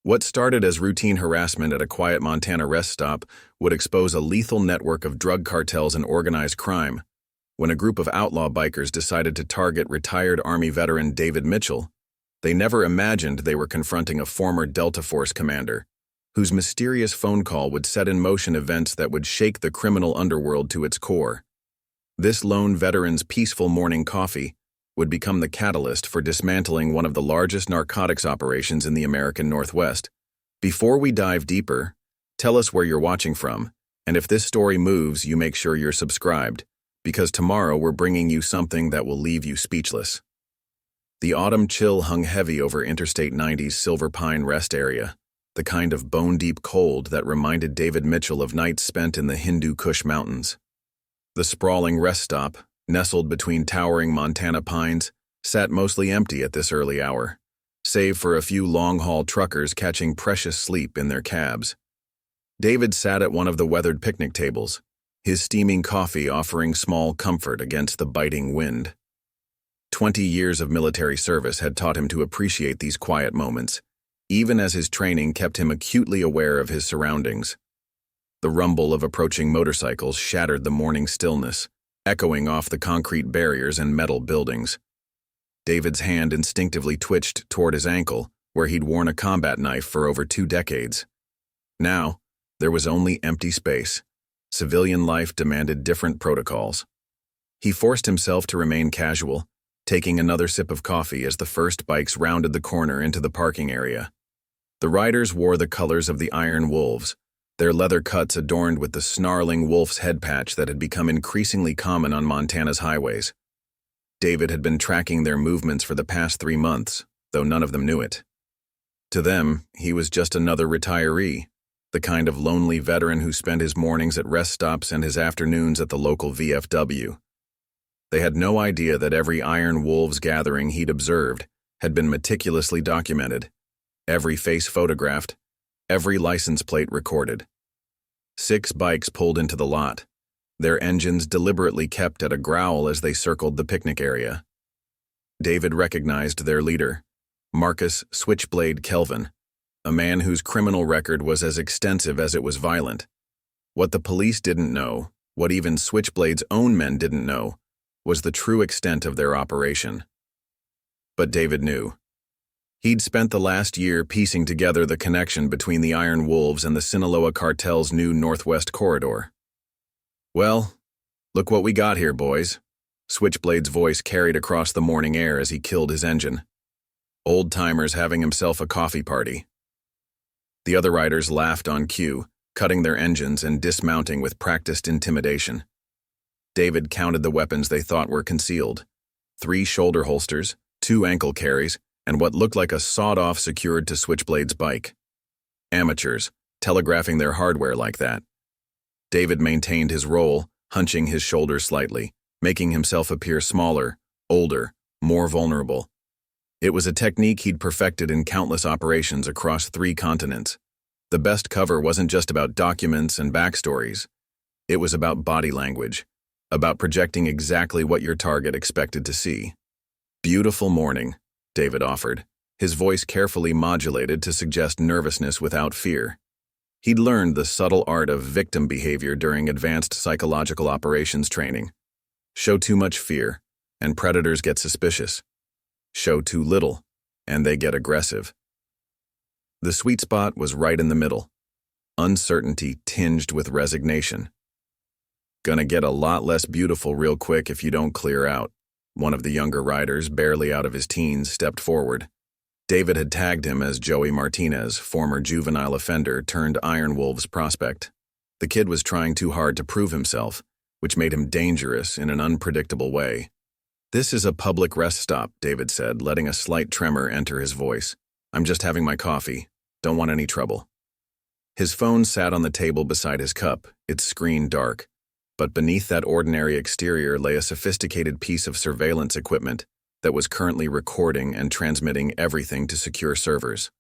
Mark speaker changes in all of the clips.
Speaker 1: What started as routine harassment at a quiet Montana rest stop would expose a lethal network of drug cartels and organized crime. When a group of outlaw bikers decided to target retired Army veteran David Mitchell, they never imagined they were confronting a former Delta Force commander, whose mysterious phone call would set in motion events that would shake the criminal underworld to its core. This lone veteran's peaceful morning coffee would become the catalyst for dismantling one of the largest narcotics operations in the American Northwest. Before we dive deeper, tell us where you're watching from, and if this story moves, you make sure you're subscribed, because tomorrow we're bringing you something that will leave you speechless. The autumn chill hung heavy over Interstate 90's Silver Pine rest area, the kind of bone-deep cold that reminded David Mitchell of nights spent in the Hindu Kush mountains. The sprawling rest stop, nestled between towering Montana pines, sat mostly empty at this early hour, save for a few long-haul truckers catching precious sleep in their cabs. David sat at one of the weathered picnic tables, his steaming coffee offering small comfort against the biting wind. 20 years of military service had taught him to appreciate these quiet moments, even as his training kept him acutely aware of his surroundings. The rumble of approaching motorcycles shattered the morning stillness, echoing off the concrete barriers and metal buildings. David's hand instinctively twitched toward his ankle, where he'd worn a combat knife for over 2 decades. Now, there was only empty space. Civilian life demanded different protocols. He forced himself to remain casual, taking another sip of coffee as the first bikes rounded the corner into the parking area. The riders wore the colors of the Iron Wolves, their leather cuts adorned with the snarling wolf's head patch that had become increasingly common on Montana's highways. David had been tracking their movements for the past 3 months, though none of them knew it. To them, he was just another retiree, the kind of lonely veteran who spent his mornings at rest stops and his afternoons at the local VFW. They had no idea that every Iron Wolves gathering he'd observed had been meticulously documented, every face photographed, every license plate recorded. 6 bikes pulled into the lot, their engines deliberately kept at a growl as they circled the picnic area. David recognized their leader, Marcus Switchblade Kelvin, a man whose criminal record was as extensive as it was violent. What the police didn't know, what even Switchblade's own men didn't know, was the true extent of their operation. But David knew. He'd spent the last year piecing together the connection between the Iron Wolves and the Sinaloa cartel's new Northwest corridor. "Well, look what we got here, boys," Switchblade's voice carried across the morning air as he killed his engine. "Old-timers having himself a coffee party." The other riders laughed on cue, cutting their engines and dismounting with practiced intimidation. David counted the weapons they thought were concealed: 3 shoulder holsters, 2 ankle carries, and what looked like a sawed-off secured to Switchblade's bike. Amateurs, telegraphing their hardware like that. David maintained his role, hunching his shoulders slightly, making himself appear smaller, older, more vulnerable. It was a technique he'd perfected in countless operations across 3 continents. The best cover wasn't just about documents and backstories. It was about body language, about projecting exactly what your target expected to see. "Beautiful morning," David offered, his voice carefully modulated to suggest nervousness without fear. He'd learned the subtle art of victim behavior during advanced psychological operations training. Show too much fear, and predators get suspicious. Show too little, and they get aggressive. The sweet spot was right in the middle, uncertainty tinged with resignation. "Gonna get a lot less beautiful real quick if you don't clear out." One of the younger riders, barely out of his teens, stepped forward. David had tagged him as Joey Martinez, former juvenile offender turned Iron Wolves prospect. The kid was trying too hard to prove himself, which made him dangerous in an unpredictable way. "This is a public rest stop," David said, letting a slight tremor enter his voice. "I'm just having my coffee. Don't want any trouble." His phone sat on the table beside his cup, its screen dark. But beneath that ordinary exterior lay a sophisticated piece of surveillance equipment that was currently recording and transmitting everything to secure servers.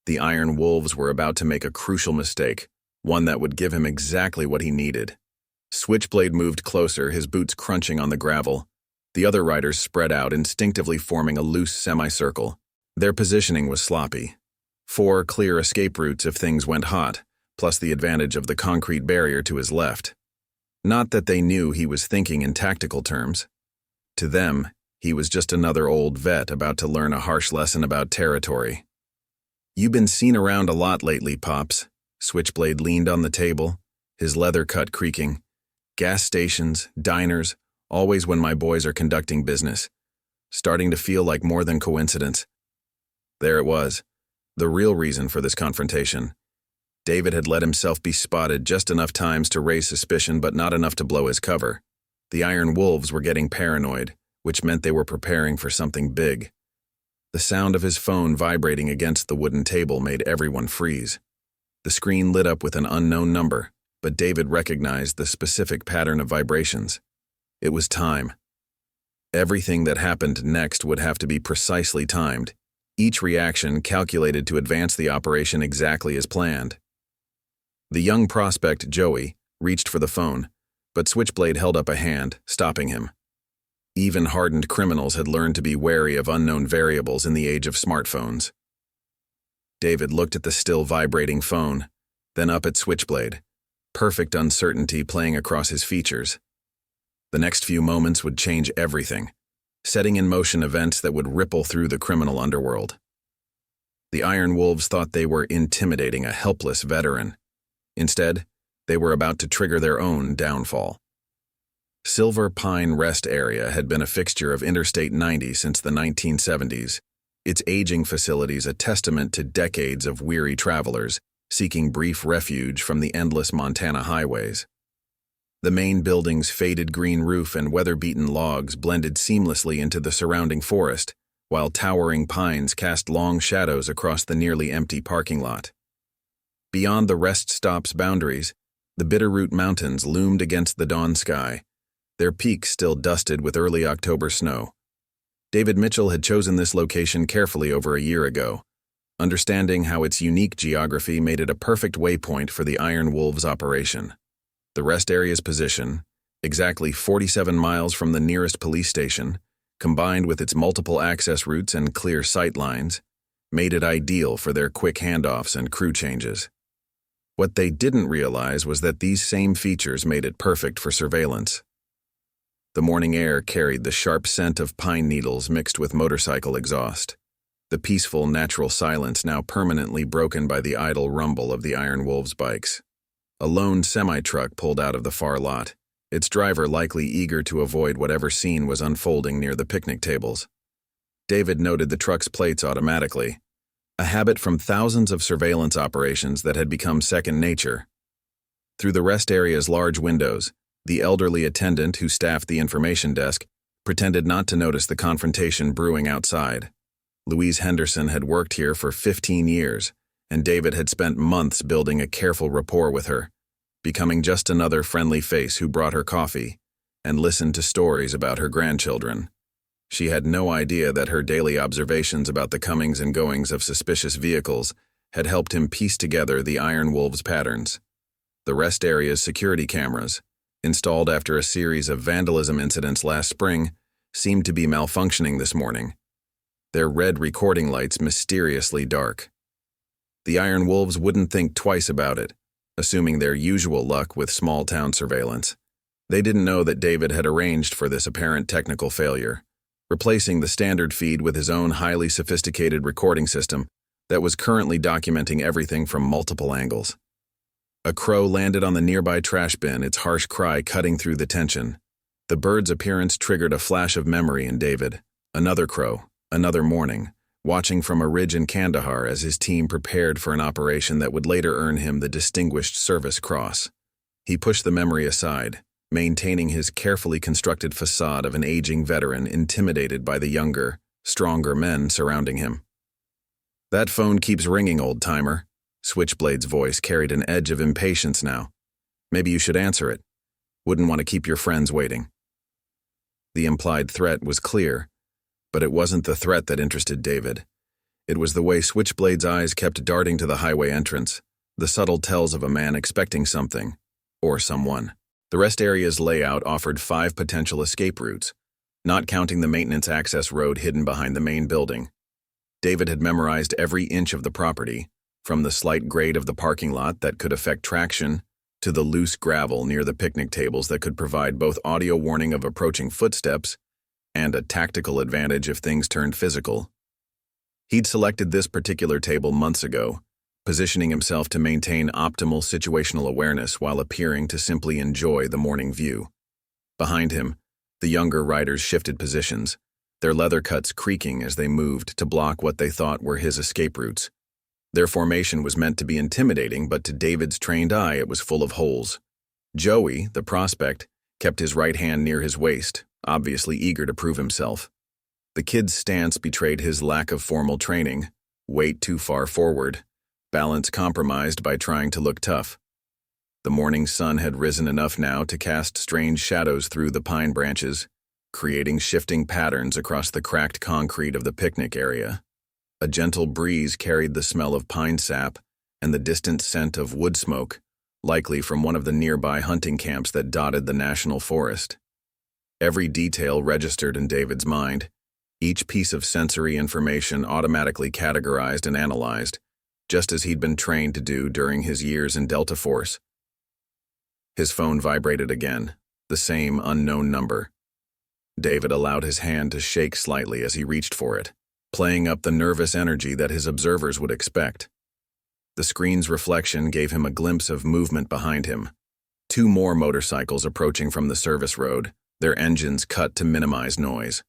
Speaker 1: The Iron Wolves were about to make a crucial mistake, one that would give him exactly what he needed. Switchblade moved closer, his boots crunching on the gravel. The other riders spread out, instinctively forming a loose semicircle. Their positioning was sloppy. 4 clear escape routes if things went hot, plus the advantage of the concrete barrier to his left. Not that they knew he was thinking in tactical terms. To them, he was just another old vet about to learn a harsh lesson about territory. "You been seen around a lot lately, Pops." Switchblade leaned on the table, his leather cut creaking. "Gas stations, diners, always when my boys are conducting business. Starting to feel like more than coincidence." There it was, the real reason for this confrontation. David had let himself be spotted just enough times to raise suspicion, but not enough to blow his cover. The Iron Wolves were getting paranoid, which meant they were preparing for something big. The sound of his phone vibrating against the wooden table made everyone freeze. The screen lit up with an unknown number, but David recognized the specific pattern of vibrations. It was time. Everything that happened next would have to be precisely timed, each reaction calculated to advance the operation exactly as planned. The young prospect, Joey, reached for the phone, but Switchblade held up a hand, stopping him. Even hardened criminals had learned to be wary of unknown variables in the age of smartphones. David looked at the still vibrating phone, then up at Switchblade, perfect uncertainty playing across his features. The next few moments would change everything, setting in motion events that would ripple through the criminal underworld. The Iron Wolves thought they were intimidating a helpless veteran. Instead, they were about to trigger their own downfall. Silver Pine Rest Area had been a fixture of Interstate 90 since the 1970s, its aging facilities a testament to decades of weary travelers seeking brief refuge from the endless Montana highways. The main building's faded green roof and weather-beaten logs blended seamlessly into the surrounding forest, while towering pines cast long shadows across the nearly empty parking lot. Beyond the rest stop's boundaries, the Bitterroot Mountains loomed against the dawn sky, their peaks still dusted with early October snow. David Mitchell had chosen this location carefully over a year ago, understanding how its unique geography made it a perfect waypoint for the Iron Wolves operation. The rest area's position, exactly 47 miles from the nearest police station, combined with its multiple access routes and clear sight lines, made it ideal for their quick handoffs and crew changes. What they didn't realize was that these same features made it perfect for surveillance. The morning air carried the sharp scent of pine needles mixed with motorcycle exhaust, the peaceful, natural silence now permanently broken by the idle rumble of the Iron Wolves' bikes. A lone semi-truck pulled out of the far lot, its driver likely eager to avoid whatever scene was unfolding near the picnic tables. David noted the truck's plates automatically, a habit from thousands of surveillance operations that had become second nature. Through the rest area's large windows, the elderly attendant who staffed the information desk pretended not to notice the confrontation brewing outside. Louise Henderson had worked here for 15 years, and David had spent months building a careful rapport with her, becoming just another friendly face who brought her coffee and listened to stories about her grandchildren. She had no idea that her daily observations about the comings and goings of suspicious vehicles had helped him piece together the Iron Wolves' patterns. The rest area's security cameras, installed after a series of vandalism incidents last spring, seemed to be malfunctioning this morning, their red recording lights mysteriously dark. The Iron Wolves wouldn't think twice about it, assuming their usual luck with small-town surveillance. They didn't know that David had arranged for this apparent technical failure, replacing the standard feed with his own highly sophisticated recording system that was currently documenting everything from multiple angles. A crow landed on the nearby trash bin, its harsh cry cutting through the tension. The bird's appearance triggered a flash of memory in David. Another crow, another morning, watching from a ridge in Kandahar as his team prepared for an operation that would later earn him the Distinguished Service Cross. He pushed the memory aside, maintaining his carefully constructed facade of an aging veteran intimidated by the younger, stronger men surrounding him. "That phone keeps ringing, old-timer." Switchblade's voice carried an edge of impatience now. "Maybe you should answer it. Wouldn't want to keep your friends waiting." The implied threat was clear, but it wasn't the threat that interested David. It was the way Switchblade's eyes kept darting to the highway entrance, the subtle tells of a man expecting something, or someone. The rest area's layout offered 5 potential escape routes, not counting the maintenance access road hidden behind the main building. David had memorized every inch of the property, from the slight grade of the parking lot that could affect traction to the loose gravel near the picnic tables that could provide both audio warning of approaching footsteps and a tactical advantage if things turned physical. He'd selected this particular table months ago, positioning himself to maintain optimal situational awareness while appearing to simply enjoy the morning view. Behind him, the younger riders shifted positions, their leather cuts creaking as they moved to block what they thought were his escape routes. Their formation was meant to be intimidating, but to David's trained eye it was full of holes. Joey, the prospect, kept his right hand near his waist, obviously eager to prove himself. The kid's stance betrayed his lack of formal training, weight too far forward, balance compromised by trying to look tough. The morning sun had risen enough now to cast strange shadows through the pine branches, creating shifting patterns across the cracked concrete of the picnic area. A gentle breeze carried the smell of pine sap and the distant scent of wood smoke, likely from one of the nearby hunting camps that dotted the national forest. Every detail registered in David's mind, each piece of sensory information automatically categorized and analyzed, just as he'd been trained to do during his years in Delta Force. His phone vibrated again, the same unknown number. David allowed his hand to shake slightly as he reached for it, playing up the nervous energy that his observers would expect. The screen's reflection gave him a glimpse of movement behind him. 2 more motorcycles approaching from the service road, their engines cut to minimize noise.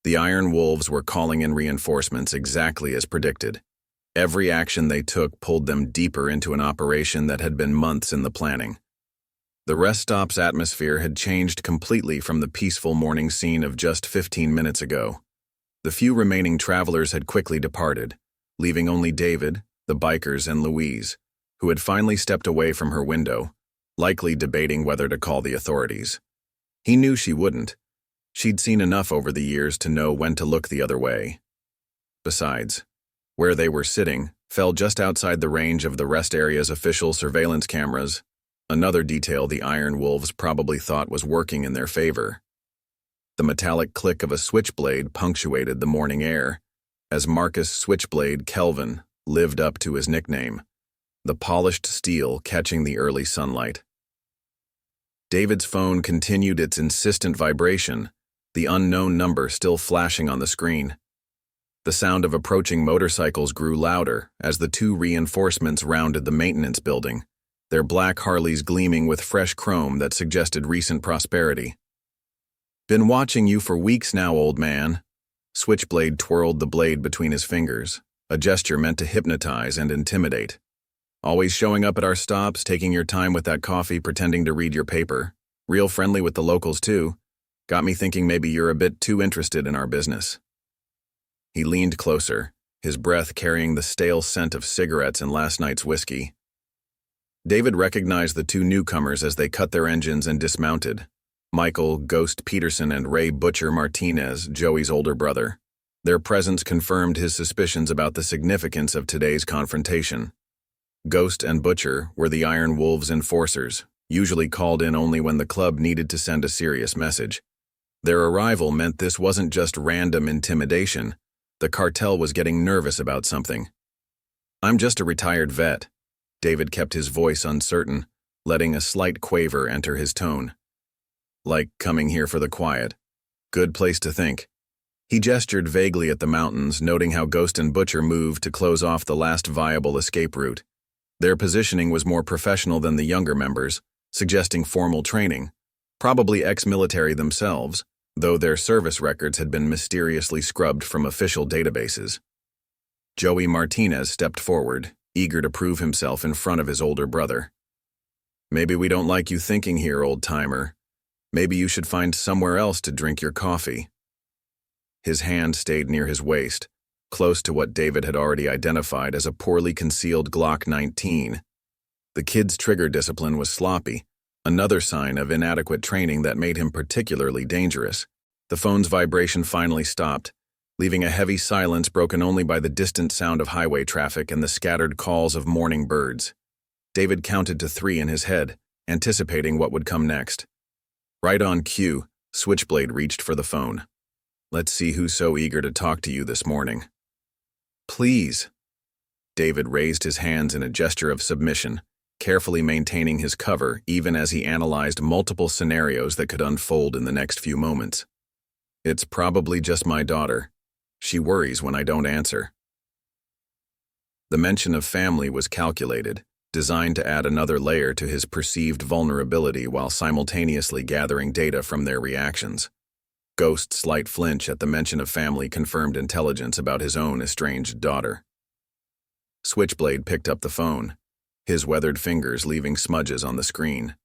Speaker 1: The Iron Wolves were calling in reinforcements exactly as predicted. Every action they took pulled them deeper into an operation that had been months in the planning. The rest stop's atmosphere had changed completely from the peaceful morning scene of just 15 minutes ago. The few remaining travelers had quickly departed, leaving only David, the bikers, and Louise, who had finally stepped away from her window, likely debating whether to call the authorities. He knew she wouldn't. She'd seen enough over the years to know when to look the other way. Besides, where they were sitting fell just outside the range of the rest area's official surveillance cameras, another detail the Iron Wolves probably thought was working in their favor. The metallic click of a switchblade punctuated the morning air, as Marcus Switchblade Kelvin lived up to his nickname, the polished steel catching the early sunlight. David's phone continued its insistent vibration, the unknown number still flashing on the screen. The sound of approaching motorcycles grew louder as the 2 reinforcements rounded the maintenance building, their black Harleys gleaming with fresh chrome that suggested recent prosperity. "Been watching you for weeks now, old man." Switchblade twirled the blade between his fingers, a gesture meant to hypnotize and intimidate. "Always showing up at our stops, taking your time with that coffee, pretending to read your paper. Real friendly with the locals, too. Got me thinking maybe you're a bit too interested in our business." He leaned closer, his breath carrying the stale scent of cigarettes and last night's whiskey. David recognized the 2 newcomers as they cut their engines and dismounted. Michael Ghost Peterson and Ray Butcher Martinez, Joey's older brother. Their presence confirmed his suspicions about the significance of today's confrontation. Ghost and Butcher were the Iron Wolves' enforcers, usually called in only when the club needed to send a serious message. Their arrival meant this wasn't just random intimidation. The cartel was getting nervous about something. "I'm just a retired vet." David kept his voice uncertain, letting a slight quaver enter his tone. "Like coming here for the quiet. Good place to think." He gestured vaguely at the mountains, noting how Ghost and Butcher moved to close off the last viable escape route. Their positioning was more professional than the younger members, suggesting formal training, probably ex-military themselves, though their service records had been mysteriously scrubbed from official databases. Joey Martinez stepped forward, eager to prove himself in front of his older brother. "Maybe we don't like you thinking here, old-timer. Maybe you should find somewhere else to drink your coffee." His hand stayed near his waist, close to what David had already identified as a poorly concealed Glock 19. The kid's trigger discipline was sloppy, another sign of inadequate training that made him particularly dangerous. The phone's vibration finally stopped, leaving a heavy silence broken only by the distant sound of highway traffic and the scattered calls of morning birds. David counted to 3 in his head, anticipating what would come next. Right on cue, Switchblade reached for the phone. "Let's see who's so eager to talk to you this morning." Please. David raised his hands in a gesture of submission, carefully maintaining his cover even as he analyzed multiple scenarios that could unfold in the next few moments. It's probably just my daughter. She worries when I don't answer. The mention of family was calculated, designed to add another layer to his perceived vulnerability while simultaneously gathering data from their reactions. Ghost's slight flinch at the mention of family confirmed intelligence about his own estranged daughter. Switchblade picked up the phone, his weathered fingers leaving smudges on the screen.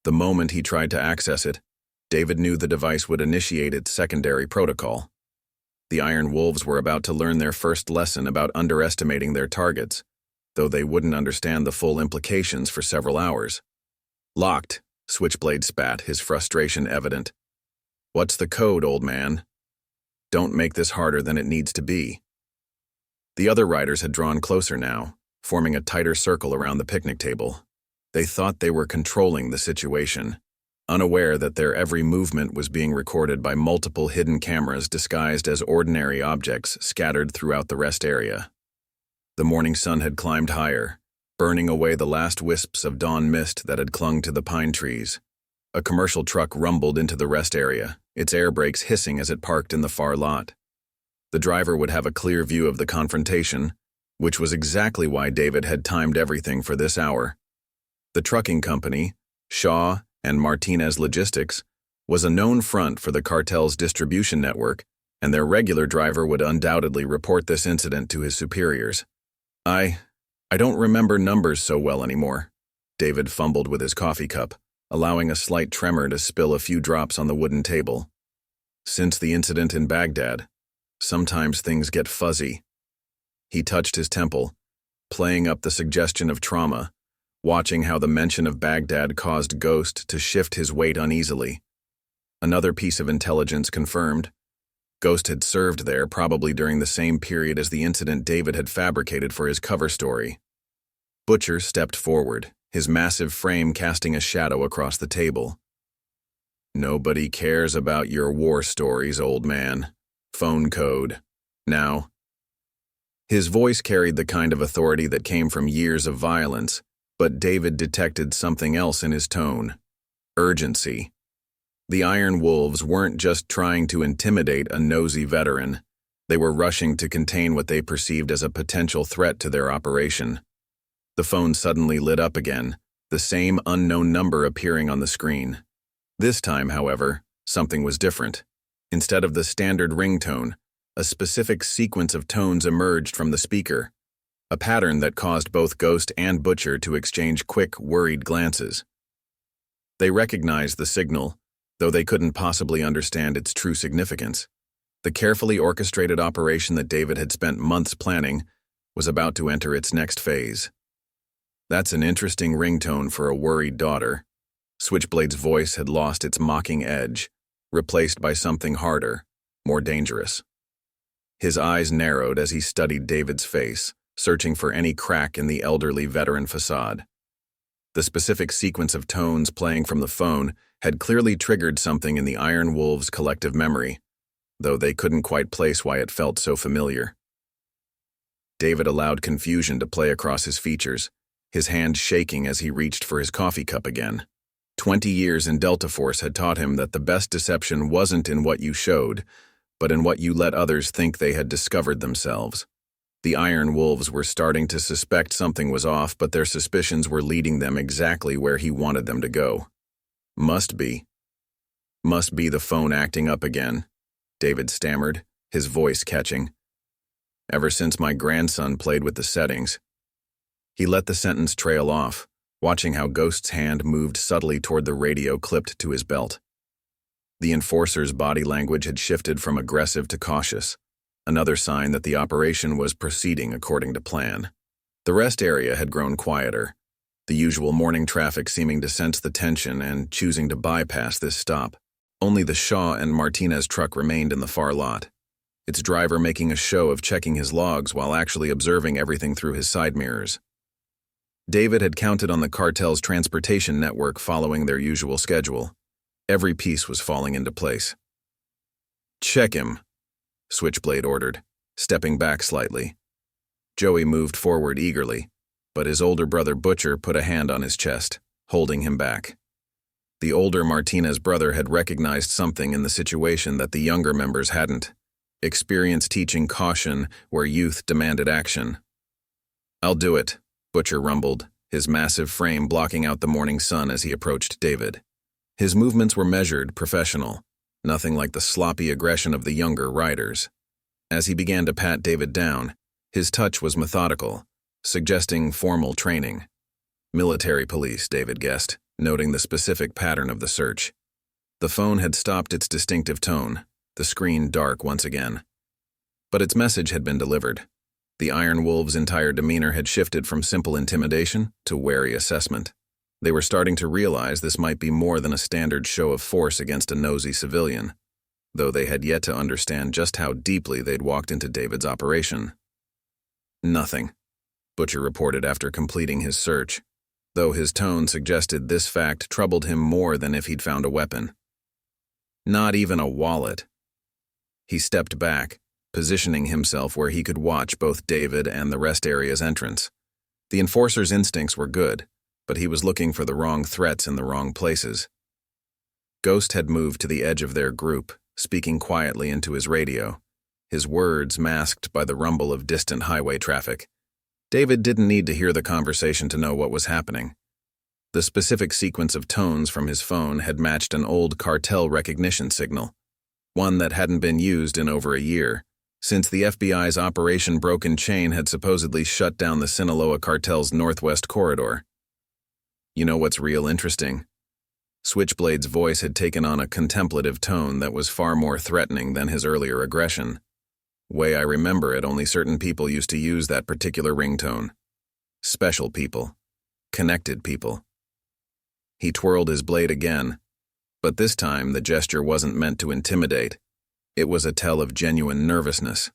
Speaker 1: The moment he tried to access it, David knew the device would initiate its secondary protocol. The Iron Wolves were about to learn their first lesson about underestimating their targets, though they wouldn't understand the full implications for several hours. Locked, Switchblade spat, his frustration evident. What's the code, old man? Don't make this harder than it needs to be. The other riders had drawn closer now, forming a tighter circle around the picnic table. They thought they were controlling the situation, unaware that their every movement was being recorded by multiple hidden cameras disguised as ordinary objects scattered throughout the rest area. The morning sun had climbed higher, burning away the last wisps of dawn mist that had clung to the pine trees. A commercial truck rumbled into the rest area, its air brakes hissing as it parked in the far lot. The driver would have a clear view of the confrontation, which was exactly why David had timed everything for this hour. The trucking company, Shaw and Martinez Logistics, was a known front for the cartel's distribution network, and their regular driver would undoubtedly report this incident to his superiors. I don't remember numbers so well anymore. David fumbled with his coffee cup, allowing a slight tremor to spill a few drops on the wooden table. Since the incident in Baghdad, sometimes things get fuzzy. He touched his temple, playing up the suggestion of trauma, watching how the mention of Baghdad caused Ghost to shift his weight uneasily. Another piece of intelligence confirmed. Ghost had served there probably during the same period as the incident David had fabricated for his cover story. Butcher stepped forward, his massive frame casting a shadow across the table. Nobody cares about your war stories, old man. Phone code. Now. His voice carried the kind of authority that came from years of violence, but David detected something else in his tone. Urgency. The Iron Wolves weren't just trying to intimidate a nosy veteran. They were rushing to contain what they perceived as a potential threat to their operation. The phone suddenly lit up again, the same unknown number appearing on the screen. This time, however, something was different. Instead of the standard ringtone, a specific sequence of tones emerged from the speaker, a pattern that caused both Ghost and Butcher to exchange quick, worried glances. They recognized the signal, though they couldn't possibly understand its true significance. The carefully orchestrated operation that David had spent months planning was about to enter its next phase. That's an interesting ringtone for a worried daughter. Switchblade's voice had lost its mocking edge, replaced by something harder, more dangerous. His eyes narrowed as he studied David's face, searching for any crack in the elderly veteran facade. The specific sequence of tones playing from the phone had clearly triggered something in the Iron Wolves' collective memory, though they couldn't quite place why it felt so familiar. David allowed confusion to play across his features, his hand shaking as he reached for his coffee cup again. 20 years in Delta Force had taught him that the best deception wasn't in what you showed, but in what you let others think they had discovered themselves. The Iron Wolves were starting to suspect something was off, but their suspicions were leading them exactly where he wanted them to go. Must be the phone acting up again, David stammered, his voice catching. Ever since my grandson played with the settings. He let the sentence trail off, watching how Ghost's hand moved subtly toward the radio clipped to his belt. The enforcer's body language had shifted from aggressive to cautious, another sign that the operation was proceeding according to plan. The rest area had grown quieter, the usual morning traffic seeming to sense the tension and choosing to bypass this stop. Only the Shaw and Martinez truck remained in the far lot, its driver making a show of checking his logs while actually observing everything through his side mirrors. David had counted on the cartel's transportation network following their usual schedule. Every piece was falling into place. Check him, Switchblade ordered, stepping back slightly, Joey moved forward eagerly, but his older brother Butcher put a hand on his chest, holding him back. The older Martinez brother had recognized something in the situation that the younger members hadn't. Experience teaching caution where youth demanded action. "I'll do it," Butcher rumbled, his massive frame blocking out the morning sun as he approached David. His movements were measured, professional, nothing like the sloppy aggression of the younger riders. As he began to pat David down, his touch was methodical, suggesting formal training. Military police, David guessed, noting the specific pattern of the search. The phone had stopped its distinctive tone, the screen dark once again. But its message had been delivered. The Iron Wolves' entire demeanor had shifted from simple intimidation to wary assessment. They were starting to realize this might be more than a standard show of force against a nosy civilian, though they had yet to understand just how deeply they'd walked into David's operation. "Nothing," Butcher reported after completing his search, though his tone suggested this fact troubled him more than if he'd found a weapon. "Not even a wallet." He stepped back, positioning himself where he could watch both David and the rest area's entrance. The enforcer's instincts were good, but he was looking for the wrong threats in the wrong places. Ghost had moved to the edge of their group, speaking quietly into his radio, his words masked by the rumble of distant highway traffic. David didn't need to hear the conversation to know what was happening. The specific sequence of tones from his phone had matched an old cartel recognition signal, one that hadn't been used in over a year, since the FBI's Operation Broken Chain had supposedly shut down the Sinaloa cartel's northwest corridor. "You know what's real interesting?" Switchblade's voice had taken on a contemplative tone that was far more threatening than his earlier aggression. "Way I remember it, only certain people used to use that particular ringtone. Special people. Connected people." He twirled his blade again, but this time the gesture wasn't meant to intimidate. It was a tell of genuine nervousness.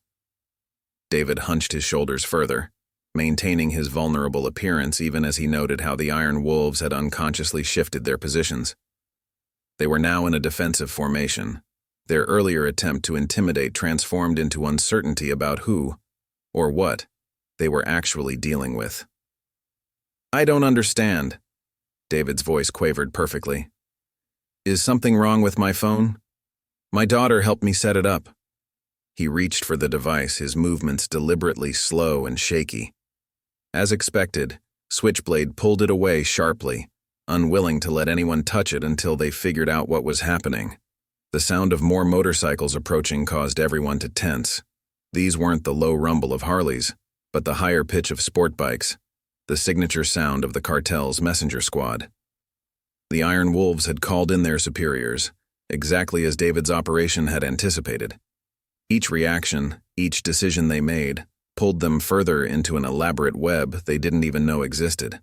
Speaker 1: David hunched his shoulders further, maintaining his vulnerable appearance even as he noted how the Iron Wolves had unconsciously shifted their positions. They were now in a defensive formation. Their earlier attempt to intimidate transformed into uncertainty about who, or what, they were actually dealing with. "I don't understand," David's voice quavered perfectly. "Is something wrong with my phone? My daughter helped me set it up." He reached for the device, his movements deliberately slow and shaky. As expected, Switchblade pulled it away sharply, unwilling to let anyone touch it until they figured out what was happening. The sound of more motorcycles approaching caused everyone to tense. These weren't the low rumble of Harleys, but the higher pitch of sport bikes, the signature sound of the cartel's messenger squad. The Iron Wolves had called in their superiors, exactly as David's operation had anticipated. Each reaction, each decision they made, pulled them further into an elaborate web they didn't even know existed.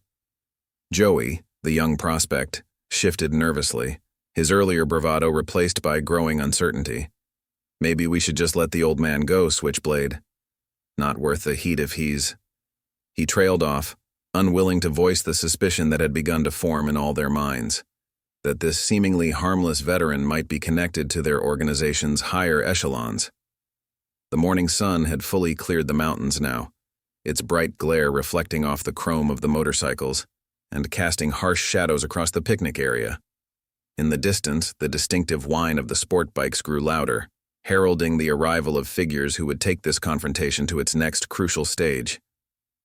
Speaker 1: Joey, the young prospect, shifted nervously, his earlier bravado replaced by growing uncertainty. "Maybe we should just let the old man go, Switchblade. Not worth the heat if he's—" He trailed off, unwilling to voice the suspicion that had begun to form in all their minds, that this seemingly harmless veteran might be connected to their organization's higher echelons. The morning sun had fully cleared the mountains now, its bright glare reflecting off the chrome of the motorcycles and casting harsh shadows across the picnic area. In the distance, the distinctive whine of the sport bikes grew louder, heralding the arrival of figures who would take this confrontation to its next crucial stage.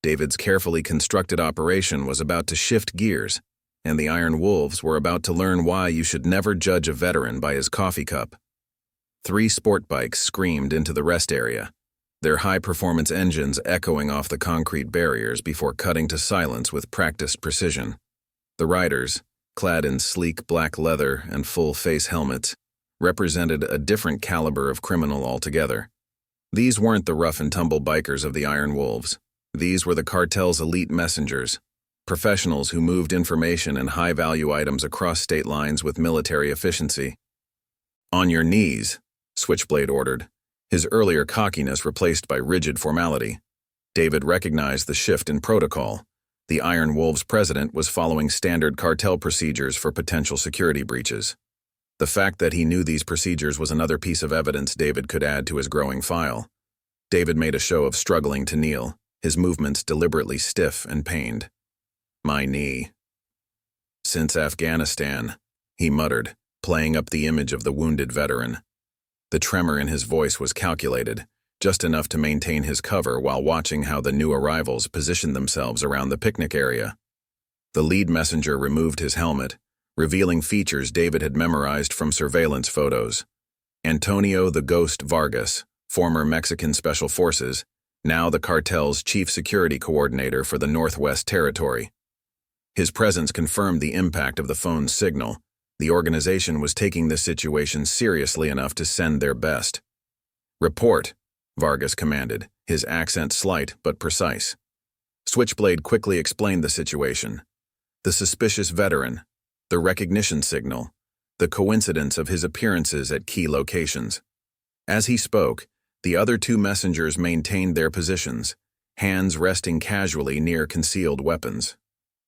Speaker 1: David's carefully constructed operation was about to shift gears, and the Iron Wolves were about to learn why you should never judge a veteran by his coffee cup. 3 sport bikes screamed into the rest area, their high-performance engines echoing off the concrete barriers before cutting to silence with practiced precision. The riders, clad in sleek black leather and full-face helmets, represented a different caliber of criminal altogether. These weren't the rough-and-tumble bikers of the Iron Wolves. These were the cartel's elite messengers, professionals who moved information and high-value items across state lines with military efficiency. "On your knees," Switchblade ordered, his earlier cockiness replaced by rigid formality. David recognized the shift in protocol. The Iron Wolves president was following standard cartel procedures for potential security breaches. The fact that he knew these procedures was another piece of evidence David could add to his growing file. David made a show of struggling to kneel, his movements deliberately stiff and pained. "My knee." "Since Afghanistan," he muttered, playing up the image of the wounded veteran. The tremor in his voice was calculated, just enough to maintain his cover while watching how the new arrivals positioned themselves around the picnic area. The lead messenger removed his helmet, revealing features David had memorized from surveillance photos. Antonio the Ghost Vargas, former Mexican Special Forces, now the cartel's chief security coordinator for the Northwest Territory. His presence confirmed the impact of the phone's signal. The organization was taking this situation seriously enough to send their best. "Report," Vargas commanded, his accent slight but precise. Switchblade quickly explained the situation. The suspicious veteran, the recognition signal, the coincidence of his appearances at key locations. As he spoke, the other two messengers maintained their positions, hands resting casually near concealed weapons.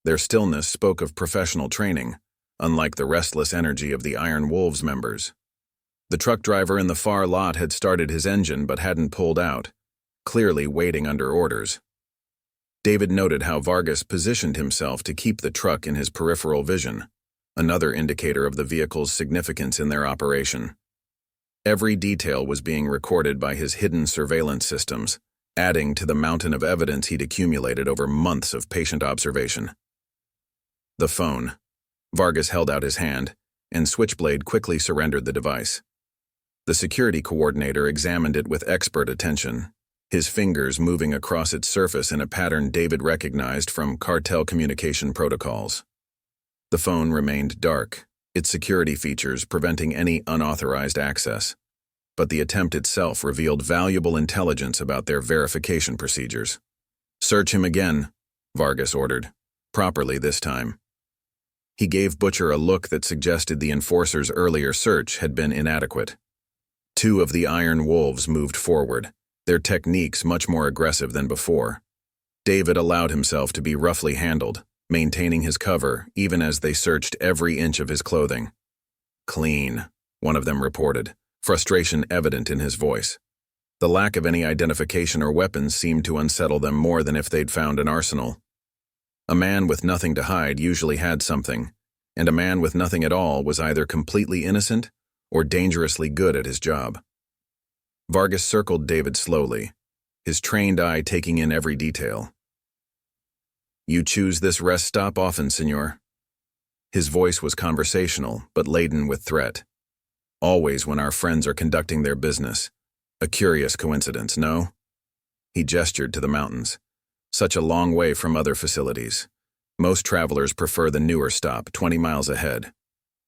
Speaker 1: Their stillness spoke of professional training, unlike the restless energy of the Iron Wolves members. The truck driver in the far lot had started his engine but hadn't pulled out, clearly waiting under orders. David noted how Vargas positioned himself to keep the truck in his peripheral vision, another indicator of the vehicle's significance in their operation. Every detail was being recorded by his hidden surveillance systems, adding to the mountain of evidence he'd accumulated over months of patient observation. The phone. Vargas held out his hand, and Switchblade quickly surrendered the device. The security coordinator examined it with expert attention, his fingers moving across its surface in a pattern David recognized from cartel communication protocols. The phone remained dark, its security features preventing any unauthorized access, but the attempt itself revealed valuable intelligence about their verification procedures. "Search him again," Vargas ordered, properly this time. He gave Butcher a look that suggested the enforcer's earlier search had been inadequate. Two of the Iron Wolves moved forward, their techniques much more aggressive than before. David allowed himself to be roughly handled, maintaining his cover even as they searched every inch of his clothing. "Clean," one of them reported, frustration evident in his voice. The lack of any identification or weapons seemed to unsettle them more than if they'd found an arsenal. A man with nothing to hide usually had something, and a man with nothing at all was either completely innocent or dangerously good at his job. Vargas circled David slowly, his trained eye taking in every detail. "You choose this rest stop often, senor?" His voice was conversational, but laden with threat. "Always when our friends are conducting their business. A curious coincidence, no?" He gestured to the mountains. "Such a long way from other facilities. Most travelers prefer the newer stop, 20 miles ahead."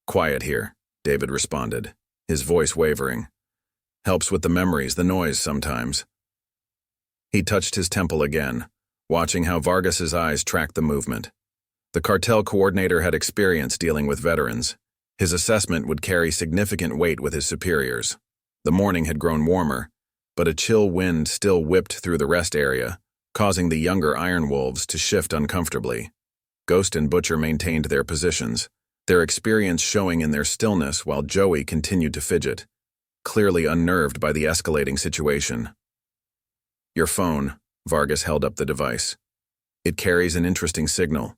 Speaker 1: "Quiet here," David responded, his voice wavering. "Helps with the memories, the noise sometimes." He touched his temple again, watching how Vargas's eyes tracked the movement. The cartel coordinator had experience dealing with veterans. His assessment would carry significant weight with his superiors. The morning had grown warmer, but a chill wind still whipped through the rest area, causing the younger Iron Wolves to shift uncomfortably. Ghost and Butcher maintained their positions, their experience showing in their stillness while Joey continued to fidget, clearly unnerved by the escalating situation. "Your phone," Vargas held up the device. "It carries an interesting signal,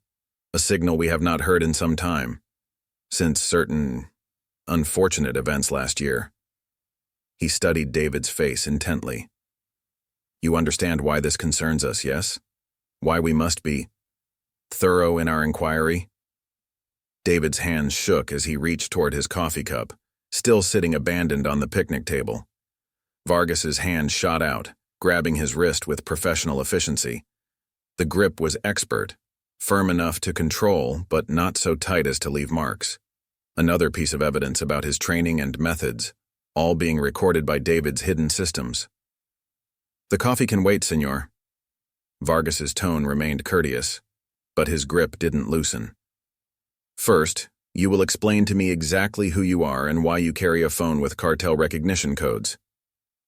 Speaker 1: a signal we have not heard in some time, since certain unfortunate events last year." He studied David's face intently. "You understand why this concerns us, yes? Why we must be thorough in our inquiry?" David's hands shook as he reached toward his coffee cup, still sitting abandoned on the picnic table. Vargas's hand shot out, grabbing his wrist with professional efficiency. The grip was expert, firm enough to control, but not so tight as to leave marks. Another piece of evidence about his training and methods, all being recorded by David's hidden systems. "The coffee can wait, senor." Vargas's tone remained courteous, but his grip didn't loosen. "First, you will explain to me exactly who you are and why you carry a phone with cartel recognition codes."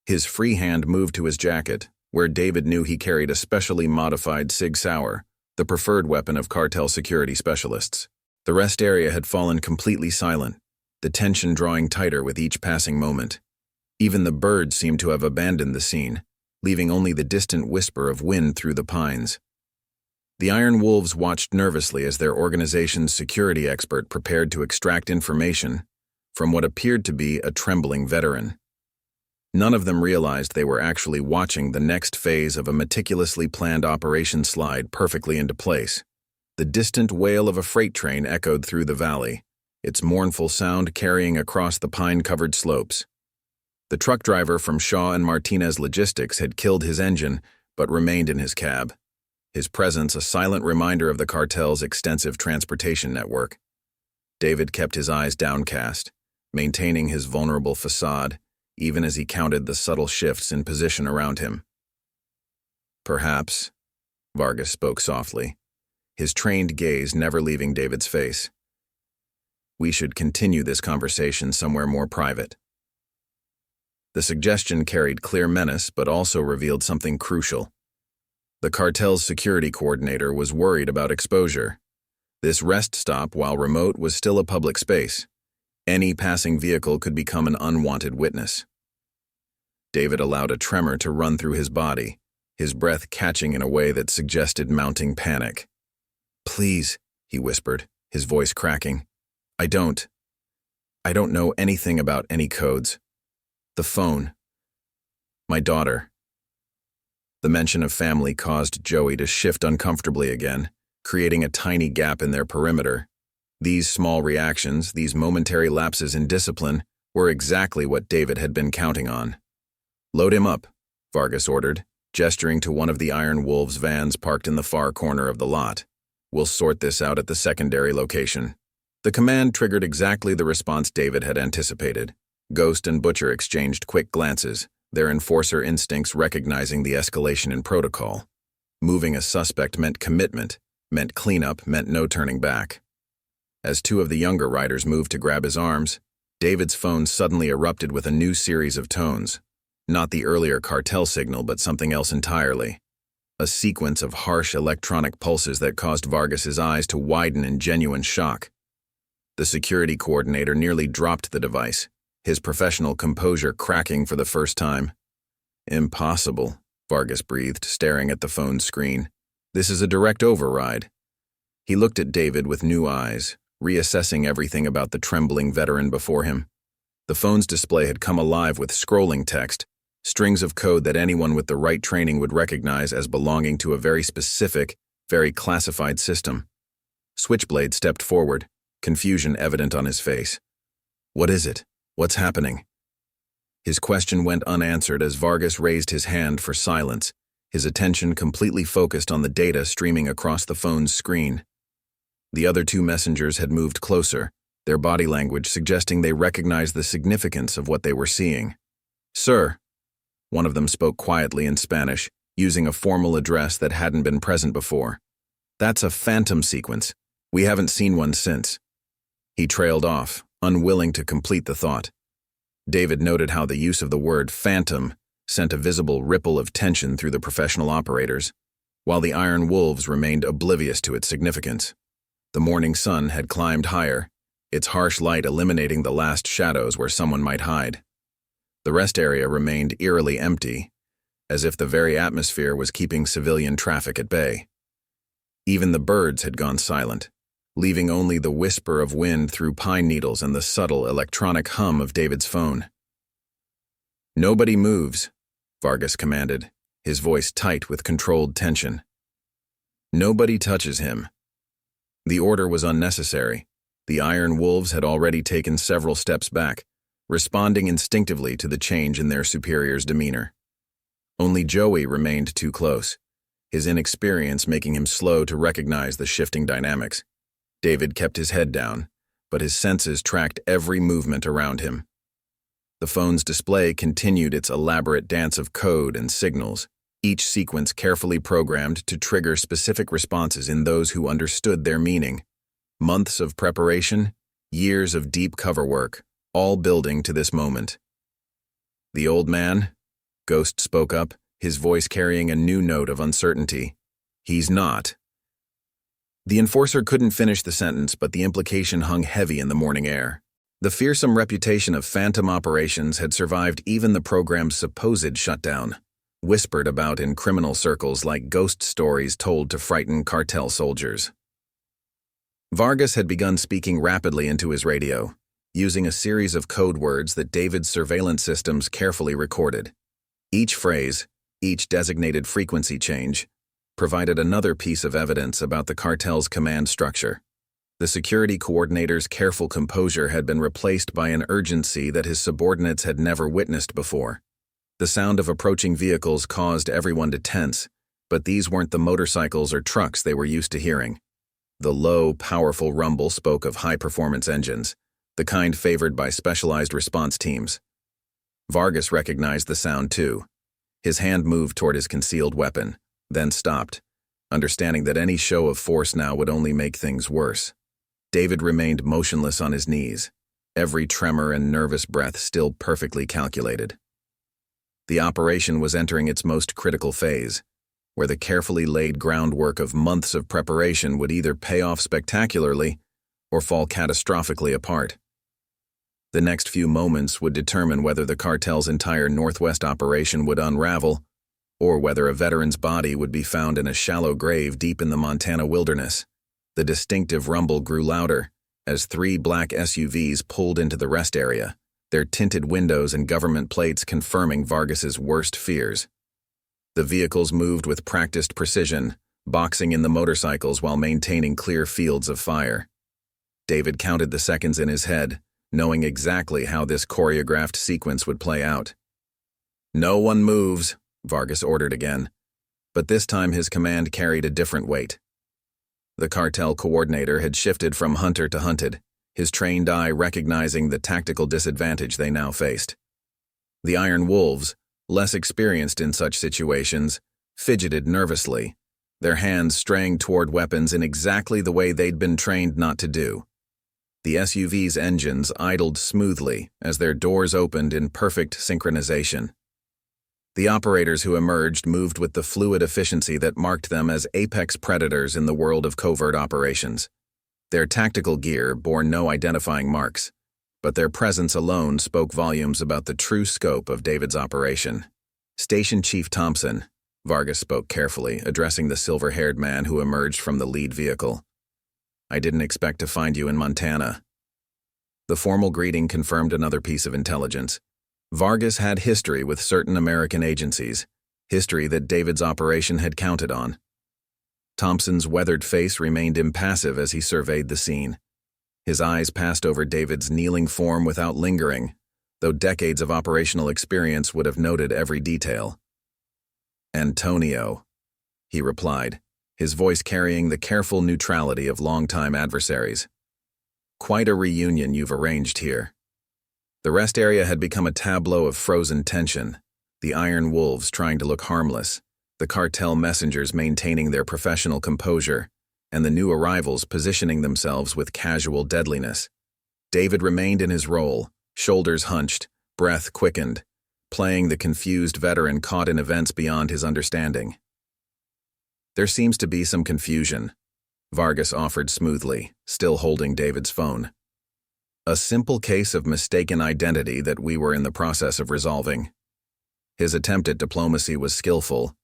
Speaker 1: His free hand moved to his jacket, where David knew he carried a specially modified Sig Sauer, the preferred weapon of cartel security specialists. The rest area had fallen completely silent, the tension drawing tighter with each passing moment. Even the birds seemed to have abandoned the scene, leaving only the distant whisper of wind through the pines. The Iron Wolves watched nervously as their organization's security expert prepared to extract information from what appeared to be a trembling veteran. None of them realized they were actually watching the next phase of a meticulously planned operation slide perfectly into place. The distant wail of a freight train echoed through the valley, its mournful sound carrying across the pine-covered slopes. The truck driver from Shaw and Martinez Logistics had killed his engine but remained in his cab, his presence a silent reminder of the cartel's extensive transportation network. David kept his eyes downcast, maintaining his vulnerable facade, even as he counted the subtle shifts in position around him. "Perhaps," Vargas spoke softly, his trained gaze never leaving David's face, "we should continue this conversation somewhere more private." The suggestion carried clear menace but also revealed something crucial. The cartel's security coordinator was worried about exposure. This rest stop, while remote, was still a public space. Any passing vehicle could become an unwanted witness. David allowed a tremor to run through his body, his breath catching in a way that suggested mounting panic. "Please," he whispered, his voice cracking. I don't know anything about any codes. The phone. My daughter." The mention of family caused Joey to shift uncomfortably again, creating a tiny gap in their perimeter. These small reactions, these momentary lapses in discipline, were exactly what David had been counting on. "Load him up," Vargas ordered, gesturing to one of the Iron Wolves' vans parked in the far corner of the lot. "We'll sort this out at the secondary location." The command triggered exactly the response David had anticipated. Ghost and Butcher exchanged quick glances, their enforcer instincts recognizing the escalation in protocol. Moving a suspect meant commitment, meant cleanup, meant no turning back. As two of the younger riders moved to grab his arms, David's phone suddenly erupted with a new series of tones. Not the earlier cartel signal, but something else entirely. A sequence of harsh electronic pulses that caused Vargas's eyes to widen in genuine shock. The security coordinator nearly dropped the device, his professional composure cracking for the first time. "Impossible," Vargas breathed, staring at the phone's screen. "This is a direct override." He looked at David with new eyes, reassessing everything about the trembling veteran before him. The phone's display had come alive with scrolling text, strings of code that anyone with the right training would recognize as belonging to a very specific, very classified system. Switchblade stepped forward, confusion evident on his face. "What is it? What's happening?" His question went unanswered as Vargas raised his hand for silence, his attention completely focused on the data streaming across the phone's screen. The other two messengers had moved closer, their body language suggesting they recognized the significance of what they were seeing. "Sir," one of them spoke quietly in Spanish, using a formal address that hadn't been present before. "That's a phantom sequence. We haven't seen one since." He trailed off, unwilling to complete the thought. David noted how the use of the word phantom sent a visible ripple of tension through the professional operators, while the Iron Wolves remained oblivious to its significance. The morning sun had climbed higher, its harsh light eliminating the last shadows where someone might hide. The rest area remained eerily empty, as if the very atmosphere was keeping civilian traffic at bay. Even the birds had gone silent, leaving only the whisper of wind through pine needles and the subtle electronic hum of David's phone. "Nobody moves," Vargas commanded, his voice tight with controlled tension. "Nobody touches him." The order was unnecessary. The Iron Wolves had already taken several steps back, responding instinctively to the change in their superior's demeanor. Only Joey remained too close, his inexperience making him slow to recognize the shifting dynamics. David kept his head down, but his senses tracked every movement around him. The phone's display continued its elaborate dance of code and signals, each sequence carefully programmed to trigger specific responses in those who understood their meaning. Months of preparation, years of deep cover work, all building to this moment. "The old man?" Ghost spoke up, his voice carrying a new note of uncertainty. "He's not." The enforcer couldn't finish the sentence, but the implication hung heavy in the morning air. The fearsome reputation of phantom operations had survived even the program's supposed shutdown. whispered about in criminal circles like ghost stories told to frighten cartel soldiers. Vargas had begun speaking rapidly into his radio, using a series of code words that David's surveillance systems carefully recorded. Each phrase, each designated frequency change, provided another piece of evidence about the cartel's command structure. The security coordinator's careful composure had been replaced by an urgency that his subordinates had never witnessed before. The sound of approaching vehicles caused everyone to tense, but these weren't the motorcycles or trucks they were used to hearing. The low, powerful rumble spoke of high-performance engines, the kind favored by specialized response teams. Vargas recognized the sound too. His hand moved toward his concealed weapon, then stopped, understanding that any show of force now would only make things worse. David remained motionless on his knees, every tremor and nervous breath still perfectly calculated. The operation was entering its most critical phase, where the carefully laid groundwork of months of preparation would either pay off spectacularly or fall catastrophically apart. The next few moments would determine whether the cartel's entire Northwest operation would unravel, or whether a veteran's body would be found in a shallow grave deep in the Montana wilderness. The distinctive rumble grew louder as 3 black SUVs pulled into the rest area, their tinted windows and government plates confirming Vargas's worst fears. The vehicles moved with practiced precision, boxing in the motorcycles while maintaining clear fields of fire. David counted the seconds in his head, knowing exactly how this choreographed sequence would play out. "No one moves," Vargas ordered again, but this time his command carried a different weight. The cartel coordinator had shifted from hunter to hunted, his trained eye recognizing the tactical disadvantage they now faced. The Iron Wolves, less experienced in such situations, fidgeted nervously, their hands straying toward weapons in exactly the way they'd been trained not to do. The SUV's engines idled smoothly as their doors opened in perfect synchronization. The operators who emerged moved with the fluid efficiency that marked them as apex predators in the world of covert operations. Their tactical gear bore no identifying marks, but their presence alone spoke volumes about the true scope of David's operation. "Station Chief Thompson," Vargas spoke carefully, addressing the silver-haired man who emerged from the lead vehicle. "I didn't expect to find you in Montana." The formal greeting confirmed another piece of intelligence. Vargas had history with certain American agencies, history that David's operation had counted on. Thompson's weathered face remained impassive as he surveyed the scene. His eyes passed over David's kneeling form without lingering, though decades of operational experience would have noted every detail. "Antonio," he replied, his voice carrying the careful neutrality of longtime adversaries. "Quite a reunion you've arranged here." The rest area had become a tableau of frozen tension, the Iron Wolves trying to look harmless, the cartel messengers maintaining their professional composure, and the new arrivals positioning themselves with casual deadliness. David remained in his role, shoulders hunched, breath quickened, playing the confused veteran caught in events beyond his understanding. "There seems to be some confusion," Vargas offered smoothly, still holding David's phone. "A simple case of mistaken identity that we were in the process of resolving." His attempt at diplomacy was skillful,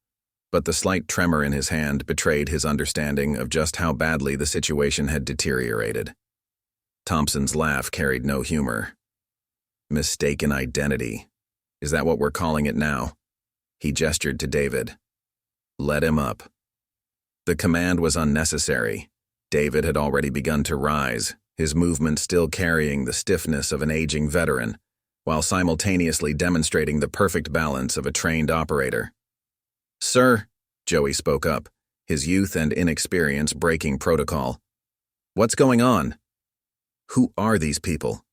Speaker 1: but the slight tremor in his hand betrayed his understanding of just how badly the situation had deteriorated. Thompson's laugh carried no humor. "Mistaken identity. Is that what we're calling it now?" He gestured to David. "Let him up." The command was unnecessary. David had already begun to rise, his movement still carrying the stiffness of an aging veteran, while simultaneously demonstrating the perfect balance of a trained operator. "Sir," Joey spoke up, his youth and inexperience breaking protocol. "What's going on? Who are these people?"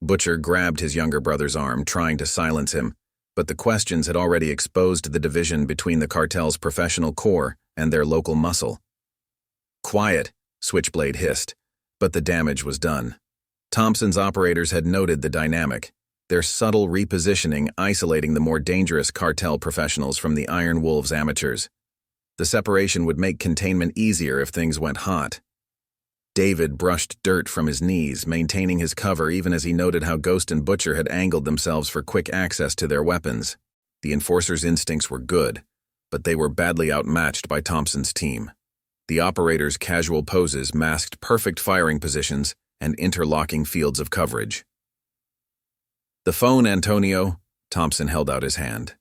Speaker 1: Butcher grabbed his younger brother's arm, trying to silence him, but the questions had already exposed the division between the cartel's professional core and their local muscle. "Quiet," Switchblade hissed, but the damage was done. Thompson's operators had noted the dynamic, their subtle repositioning isolating the more dangerous cartel professionals from the Iron Wolves amateurs. The separation would make containment easier if things went hot. David brushed dirt from his knees, maintaining his cover even as he noted how Ghost and Butcher had angled themselves for quick access to their weapons. The enforcers' instincts were good, but they were badly outmatched by Thompson's team. The operators' casual poses masked perfect firing positions and interlocking fields of coverage. "The phone, Antonio." Thompson held out his hand.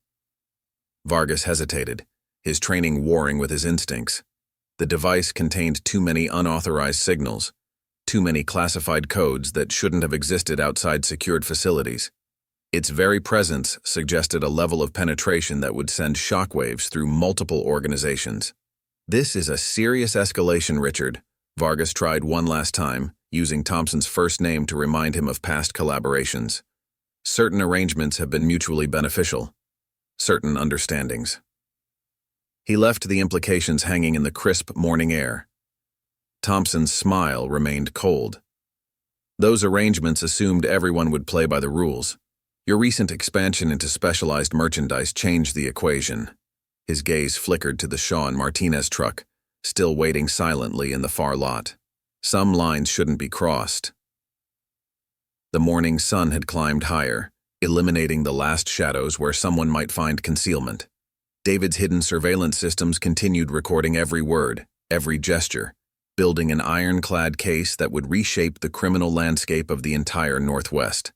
Speaker 1: Vargas hesitated, his training warring with his instincts. The device contained too many unauthorized signals, too many classified codes that shouldn't have existed outside secured facilities. Its very presence suggested a level of penetration that would send shockwaves through multiple organizations. "This is a serious escalation, Richard." Vargas tried one last time, using Thompson's first name to remind him of past collaborations. "Certain arrangements have been mutually beneficial. Certain understandings." He left the implications hanging in the crisp morning air. Thompson's smile remained cold. "Those arrangements assumed everyone would play by the rules. Your recent expansion into specialized merchandise changed the equation." His gaze flickered to the Shaw and Martinez truck, still waiting silently in the far lot. Some lines shouldn't be crossed. The morning sun had climbed higher, eliminating the last shadows where someone might find concealment. David's hidden surveillance systems continued recording every word, every gesture, building an ironclad case that would reshape the criminal landscape of the entire Northwest.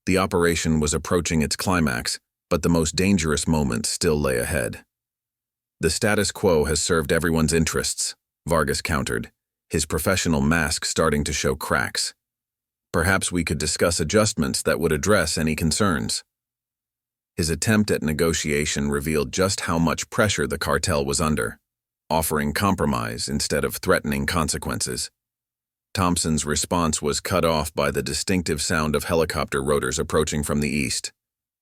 Speaker 1: The operation was approaching its climax, but the most dangerous moments still lay ahead. "The status quo has served everyone's interests," Vargas countered, his professional mask starting to show cracks. "Perhaps we could discuss adjustments that would address any concerns." His attempt at negotiation revealed just how much pressure the cartel was under, offering compromise instead of threatening consequences. Thompson's response was cut off by the distinctive sound of helicopter rotors approaching from the east.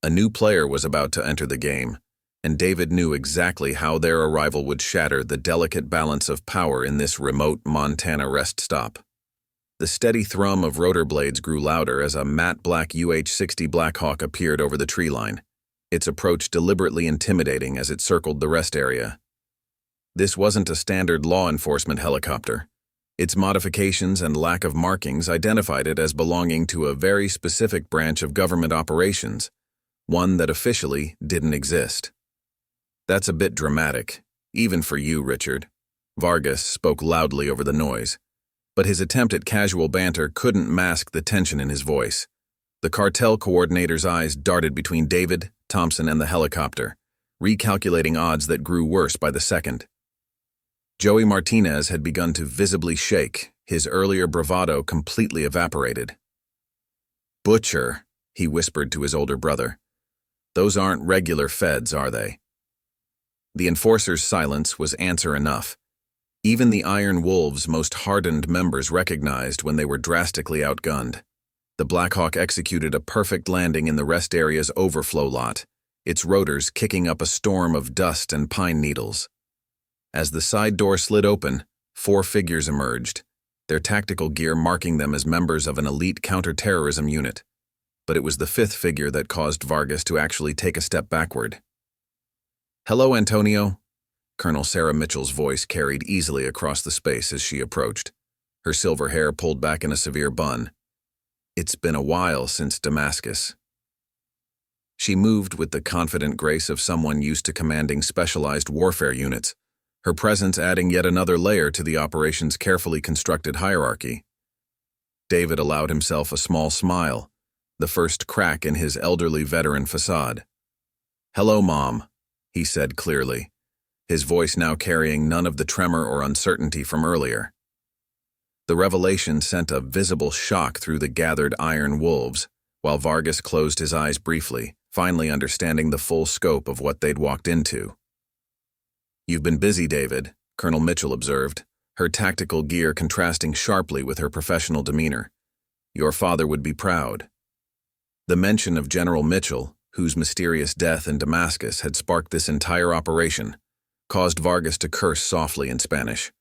Speaker 1: A new player was about to enter the game, and David knew exactly how their arrival would shatter the delicate balance of power in this remote Montana rest stop. The steady thrum of rotor blades grew louder as a matte black UH-60 Blackhawk appeared over the tree line, its approach deliberately intimidating as it circled the rest area. This wasn't a standard law enforcement helicopter. Its modifications and lack of markings identified it as belonging to a very specific branch of government operations, one that officially didn't exist. "That's a bit dramatic, even for you, Richard." Vargas spoke loudly over the noise, but his attempt at casual banter couldn't mask the tension in his voice. The cartel coordinator's eyes darted between David, Thompson, and the helicopter, recalculating odds that grew worse by the second. Joey Martinez had begun to visibly shake, his earlier bravado completely evaporated. "Butcher," he whispered to his older brother. "Those aren't regular feds, are they?" The enforcer's silence was answer enough. Even the Iron Wolves' most hardened members recognized when they were drastically outgunned. The Blackhawk executed a perfect landing in the rest area's overflow lot, its rotors kicking up a storm of dust and pine needles. As the side door slid open, 4 figures emerged, their tactical gear marking them as members of an elite counterterrorism unit. But it was the 5th figure that caused Vargas to actually take a step backward. "Hello, Antonio." Colonel Sarah Mitchell's voice carried easily across the space as she approached, her silver hair pulled back in a severe bun. "It's been a while since Damascus." She moved with the confident grace of someone used to commanding specialized warfare units, her presence adding yet another layer to the operation's carefully constructed hierarchy. David allowed himself a small smile, the first crack in his elderly veteran facade. "Hello, Mom," he said clearly, his voice now carrying none of the tremor or uncertainty from earlier. The revelation sent a visible shock through the gathered Iron Wolves, while Vargas closed his eyes briefly, finally understanding the full scope of what they'd walked into. "You've been busy, David," Colonel Mitchell observed, her tactical gear contrasting sharply with her professional demeanor. "Your father would be proud." The mention of General Mitchell, whose mysterious death in Damascus had sparked this entire operation, caused Vargas to curse softly in Spanish.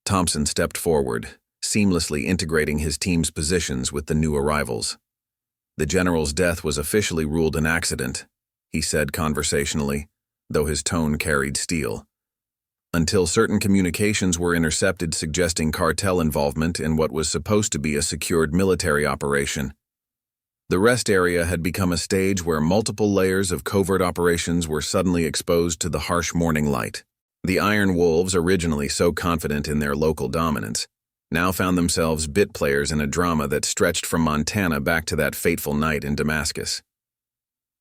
Speaker 1: Thompson stepped forward, seamlessly integrating his team's positions with the new arrivals. "The general's death was officially ruled an accident," he said conversationally, though his tone carried steel. "Until certain communications were intercepted suggesting cartel involvement in what was supposed to be a secured military operation." The rest area had become a stage where multiple layers of covert operations were suddenly exposed to the harsh morning light. The Iron Wolves, originally so confident in their local dominance, now found themselves bit players in a drama that stretched from Montana back to that fateful night in Damascus.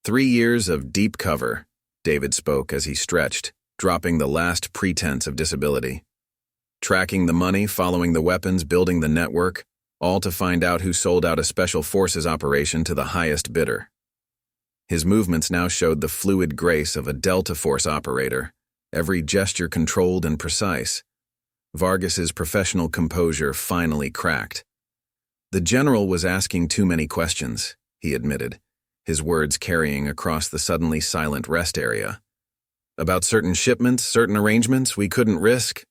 Speaker 1: 3 years of deep cover, David spoke as he stretched, dropping the last pretense of disability. Tracking the money, following the weapons, building the network, all to find out who sold out a special forces operation to the highest bidder. His movements now showed the fluid grace of a Delta Force operator, every gesture controlled and precise. Vargas's professional composure finally cracked. The general was asking too many questions, he admitted, his words carrying across the suddenly silent rest area. About certain shipments, certain arrangements we couldn't risk.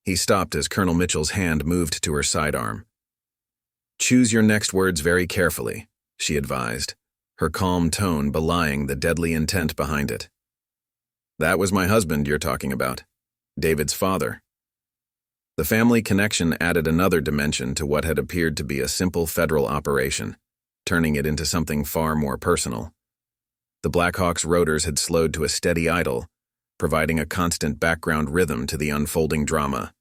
Speaker 1: He stopped as Colonel Mitchell's hand moved to her sidearm. Choose your next words very carefully, she advised, her calm tone belying the deadly intent behind it. That was my husband you're talking about, David's father. The family connection added another dimension to what had appeared to be a simple federal operation, turning it into something far more personal. The Blackhawk's rotors had slowed to a steady idle, providing a constant background rhythm to the unfolding drama.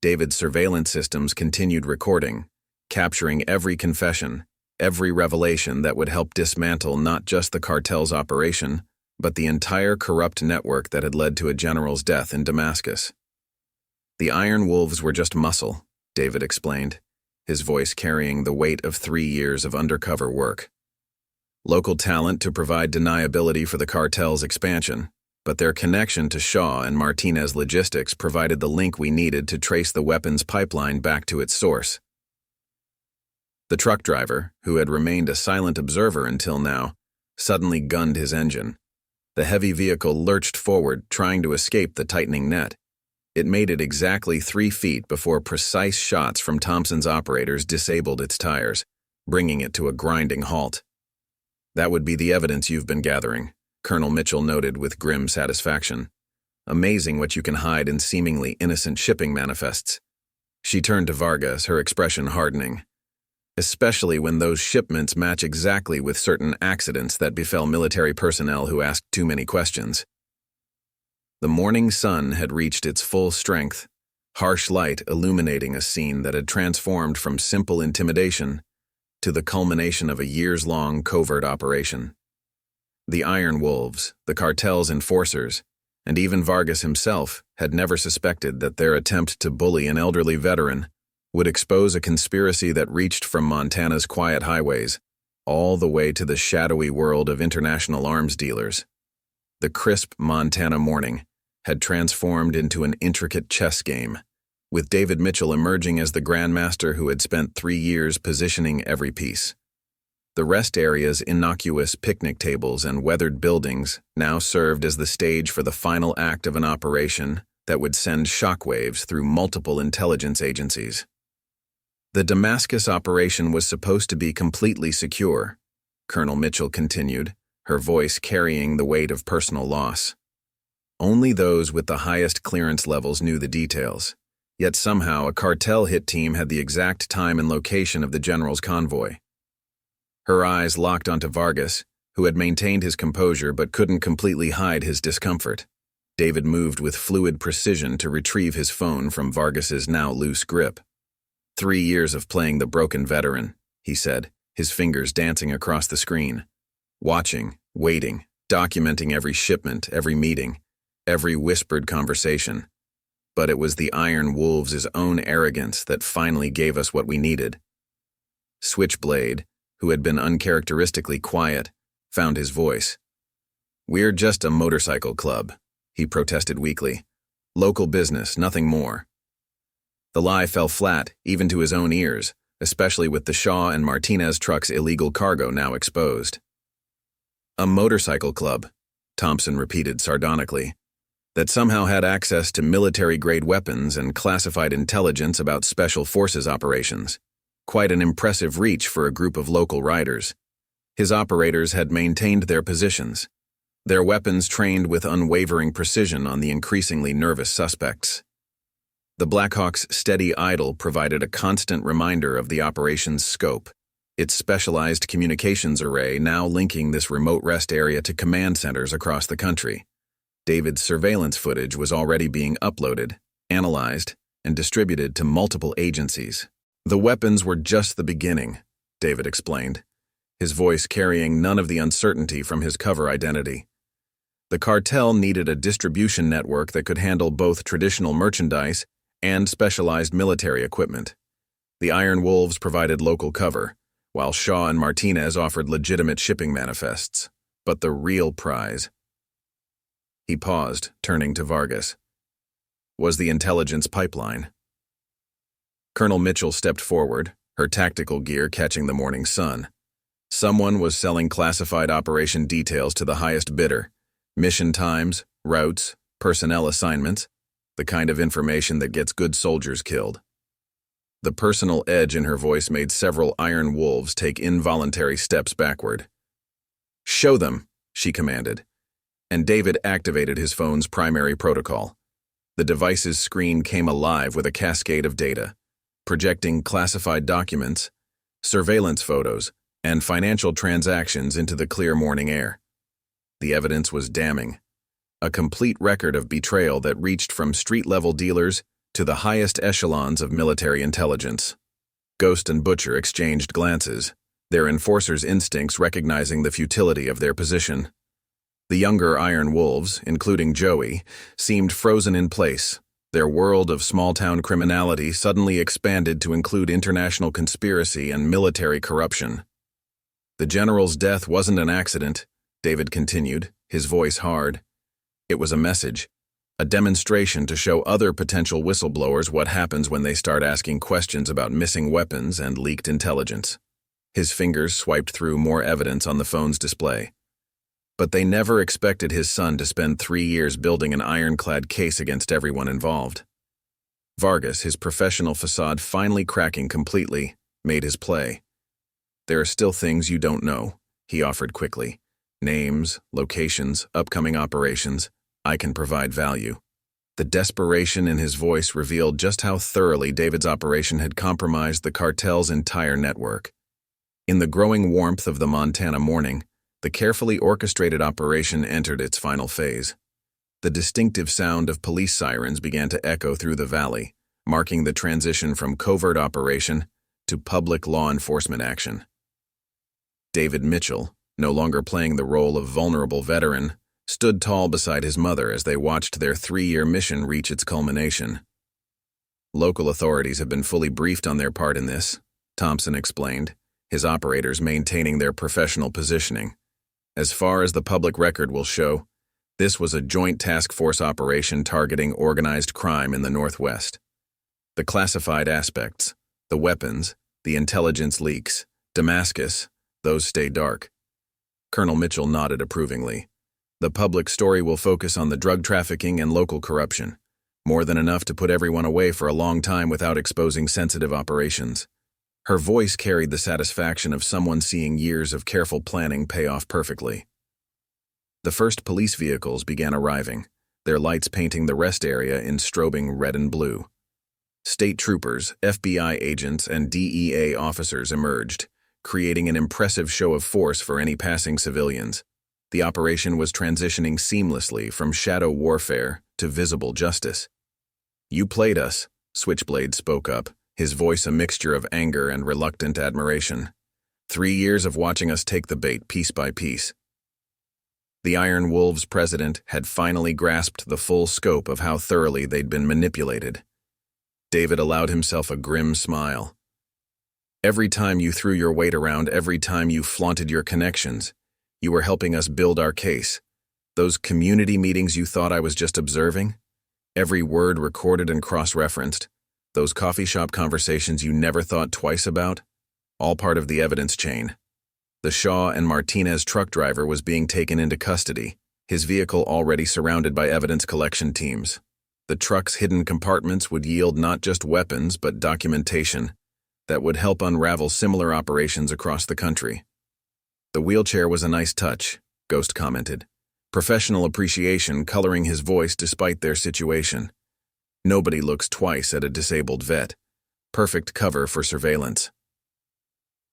Speaker 1: David's surveillance systems continued recording, capturing every confession, every revelation that would help dismantle not just the cartel's operation, but the entire corrupt network that had led to a general's death in Damascus. The Iron Wolves were just muscle, David explained, his voice carrying the weight of 3 years of undercover work. Local talent to provide deniability for the cartel's expansion, but their connection to Shaw and Martinez logistics provided the link we needed to trace the weapons pipeline back to its source. The truck driver, who had remained a silent observer until now, suddenly gunned his engine. The heavy vehicle lurched forward, trying to escape the tightening net. It made it exactly 3 feet before precise shots from Thompson's operators disabled its tires, bringing it to a grinding halt. That would be the evidence you've been gathering, Colonel Mitchell noted with grim satisfaction. Amazing what you can hide in seemingly innocent shipping manifests. She turned to Vargas, her expression hardening. Especially when those shipments match exactly with certain accidents that befell military personnel who asked too many questions. The morning sun had reached its full strength, harsh light illuminating a scene that had transformed from simple intimidation to the culmination of a years-long covert operation. The Iron Wolves, the cartel's enforcers, and even Vargas himself had never suspected that their attempt to bully an elderly veteran would expose a conspiracy that reached from Montana's quiet highways all the way to the shadowy world of international arms dealers. The crisp Montana morning had transformed into an intricate chess game, with David Mitchell emerging as the grandmaster who had spent 3 years positioning every piece. The rest area's innocuous picnic tables and weathered buildings now served as the stage for the final act of an operation that would send shockwaves through multiple intelligence agencies. The Damascus operation was supposed to be completely secure, Colonel Mitchell continued, her voice carrying the weight of personal loss. Only those with the highest clearance levels knew the details, yet somehow a cartel hit team had the exact time and location of the general's convoy. Her eyes locked onto Vargas, who had maintained his composure but couldn't completely hide his discomfort. David moved with fluid precision to retrieve his phone from Vargas's now loose grip. 3 years of playing the broken veteran, he said, his fingers dancing across the screen. Watching, waiting, documenting every shipment, every meeting, every whispered conversation. But it was the Iron Wolves' own arrogance that finally gave us what we needed. Switchblade, who had been uncharacteristically quiet, found his voice. "We're just a motorcycle club," he protested weakly. "Local business, nothing more." The lie fell flat, even to his own ears, especially with the Shaw and Martinez truck's illegal cargo now exposed. "A motorcycle club," Thompson repeated sardonically, "that somehow had access to military-grade weapons and classified intelligence about special forces operations. Quite an impressive reach for a group of local riders. His operators had maintained their positions, their weapons trained with unwavering precision on the increasingly nervous suspects. The Blackhawk's steady idle provided a constant reminder of the operation's scope, its specialized communications array now linking this remote rest area to command centers across the country. David's surveillance footage was already being uploaded, analyzed, and distributed to multiple agencies. The weapons were just the beginning, David explained, his voice carrying none of the uncertainty from his cover identity. The cartel needed a distribution network that could handle both traditional merchandise and specialized military equipment. The Iron Wolves provided local cover, while Shaw and Martinez offered legitimate shipping manifests. But the real prize— He paused, turning to Vargas— was the intelligence pipeline. Colonel Mitchell stepped forward, her tactical gear catching the morning sun. Someone was selling classified operation details to the highest bidder. Mission times, routes, personnel assignments, the kind of information that gets good soldiers killed. The personal edge in her voice made several Iron Wolves take involuntary steps backward. "Show them," she commanded, and David activated his phone's primary protocol. The device's screen came alive with a cascade of data, projecting classified documents, surveillance photos, and financial transactions into the clear morning air. The evidence was damning. A complete record of betrayal that reached from street-level dealers to the highest echelons of military intelligence. Ghost and Butcher exchanged glances, their enforcers' instincts recognizing the futility of their position. The younger Iron Wolves, including Joey, seemed frozen in place. Their world of small-town criminality suddenly expanded to include international conspiracy and military corruption. "The general's death wasn't an accident," David continued, his voice hard. "It was a message, a demonstration to show other potential whistleblowers what happens when they start asking questions about missing weapons and leaked intelligence." His fingers swiped through more evidence on the phone's display. But they never expected his son to spend 3 years building an ironclad case against everyone involved. Vargas, his professional facade finally cracking completely, made his play. "There are still things you don't know," he offered quickly. "Names, locations, upcoming operations. I can provide value." The desperation in his voice revealed just how thoroughly David's operation had compromised the cartel's entire network. In the growing warmth of the Montana morning, the carefully orchestrated operation entered its final phase. The distinctive sound of police sirens began to echo through the valley, marking the transition from covert operation to public law enforcement action. David Mitchell, no longer playing the role of vulnerable veteran, stood tall beside his mother as they watched their 3-year mission reach its culmination. "Local authorities have been fully briefed on their part in this," Thompson explained, his operators maintaining their professional positioning. "As far as the public record will show, this was a joint task force operation targeting organized crime in the Northwest. The classified aspects, the weapons, the intelligence leaks, Damascus, those stay dark." Colonel Mitchell nodded approvingly. "The public story will focus on the drug trafficking and local corruption, more than enough to put everyone away for a long time without exposing sensitive operations." Her voice carried the satisfaction of someone seeing years of careful planning pay off perfectly. The first police vehicles began arriving, their lights painting the rest area in strobing red and blue. State troopers, FBI agents, and DEA officers emerged, creating an impressive show of force for any passing civilians. The operation was transitioning seamlessly from shadow warfare to visible justice. "You played us," Switchblade spoke up, his voice a mixture of anger and reluctant admiration. 3 years of watching us take the bait piece by piece." The Iron Wolves' president had finally grasped the full scope of how thoroughly they'd been manipulated. David allowed himself a grim smile. "Every time you threw your weight around, every time you flaunted your connections, you were helping us build our case. Those community meetings you thought I was just observing? Every word recorded and cross-referenced. Those coffee shop conversations you never thought twice about? All part of the evidence chain." The Shaw and Martinez truck driver was being taken into custody, his vehicle already surrounded by evidence collection teams. The truck's hidden compartments would yield not just weapons but documentation that would help unravel similar operations across the country. "The wheelchair was a nice touch," Ghost commented, professional appreciation coloring his voice despite their situation. "Nobody looks twice at a disabled vet. Perfect cover for surveillance."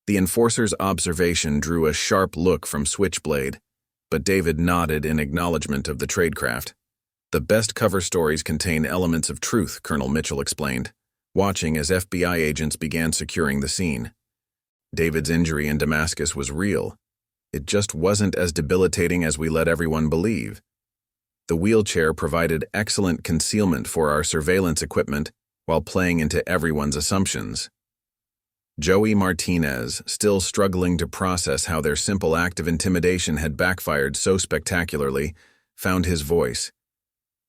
Speaker 1: The enforcer's observation drew a sharp look from Switchblade, but David nodded in acknowledgement of the tradecraft. The best cover stories contain elements of truth, Colonel Mitchell explained, watching as FBI agents began securing the scene. David's injury in Damascus was real. It just wasn't as debilitating as we let everyone believe. The wheelchair provided excellent concealment for our surveillance equipment while playing into everyone's assumptions. Joey Martinez, still struggling to process how their simple act of intimidation had backfired so spectacularly, found his voice.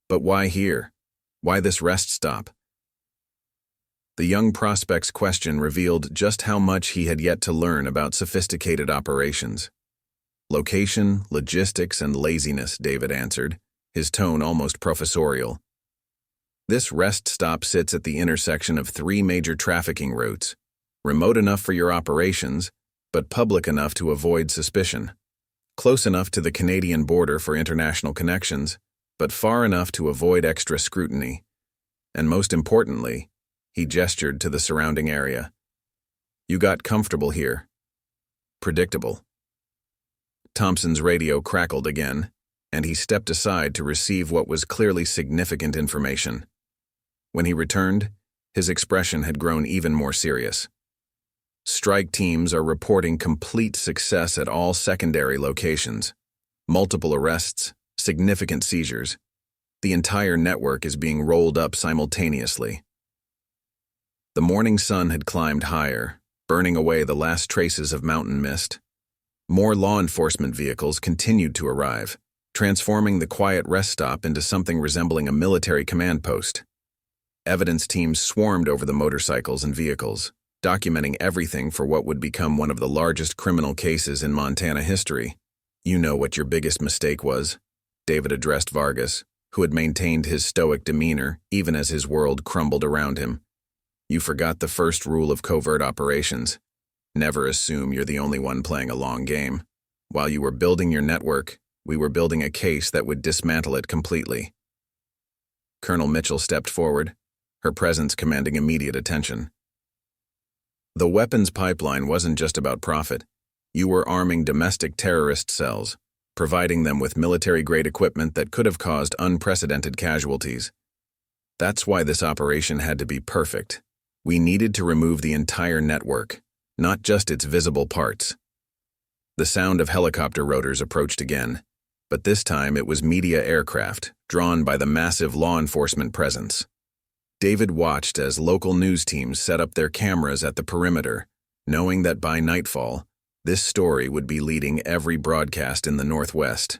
Speaker 1: But why here? Why this rest stop? The young prospect's question revealed just how much he had yet to learn about sophisticated operations. Location, logistics, and laziness, David answered, his tone almost professorial. This rest stop sits at the intersection of 3 major trafficking routes, remote enough for your operations, but public enough to avoid suspicion, close enough to the Canadian border for international connections, but far enough to avoid extra scrutiny. And most importantly, he gestured to the surrounding area. You got comfortable here. Predictable. Thompson's radio crackled again, and he stepped aside to receive what was clearly significant information. When he returned, his expression had grown even more serious. Strike teams are reporting complete success at all secondary locations. Multiple arrests, significant seizures. The entire network is being rolled up simultaneously. The morning sun had climbed higher, burning away the last traces of mountain mist. More law enforcement vehicles continued to arrive, transforming the quiet rest stop into something resembling a military command post. Evidence teams swarmed over the motorcycles and vehicles, documenting everything for what would become one of the largest criminal cases in Montana history. You know what your biggest mistake was, David addressed Vargas, who had maintained his stoic demeanor even as his world crumbled around him. You forgot the first rule of covert operations. Never assume you're the only one playing a long game. While you were building your network, we were building a case that would dismantle it completely. Colonel Mitchell stepped forward, her presence commanding immediate attention. The weapons pipeline wasn't just about profit. You were arming domestic terrorist cells, providing them with military-grade equipment that could have caused unprecedented casualties. That's why this operation had to be perfect. We needed to remove the entire network, not just its visible parts. The sound of helicopter rotors approached again, but this time it was media aircraft, drawn by the massive law enforcement presence. David watched as local news teams set up their cameras at the perimeter, knowing that by nightfall, this story would be leading every broadcast in the Northwest.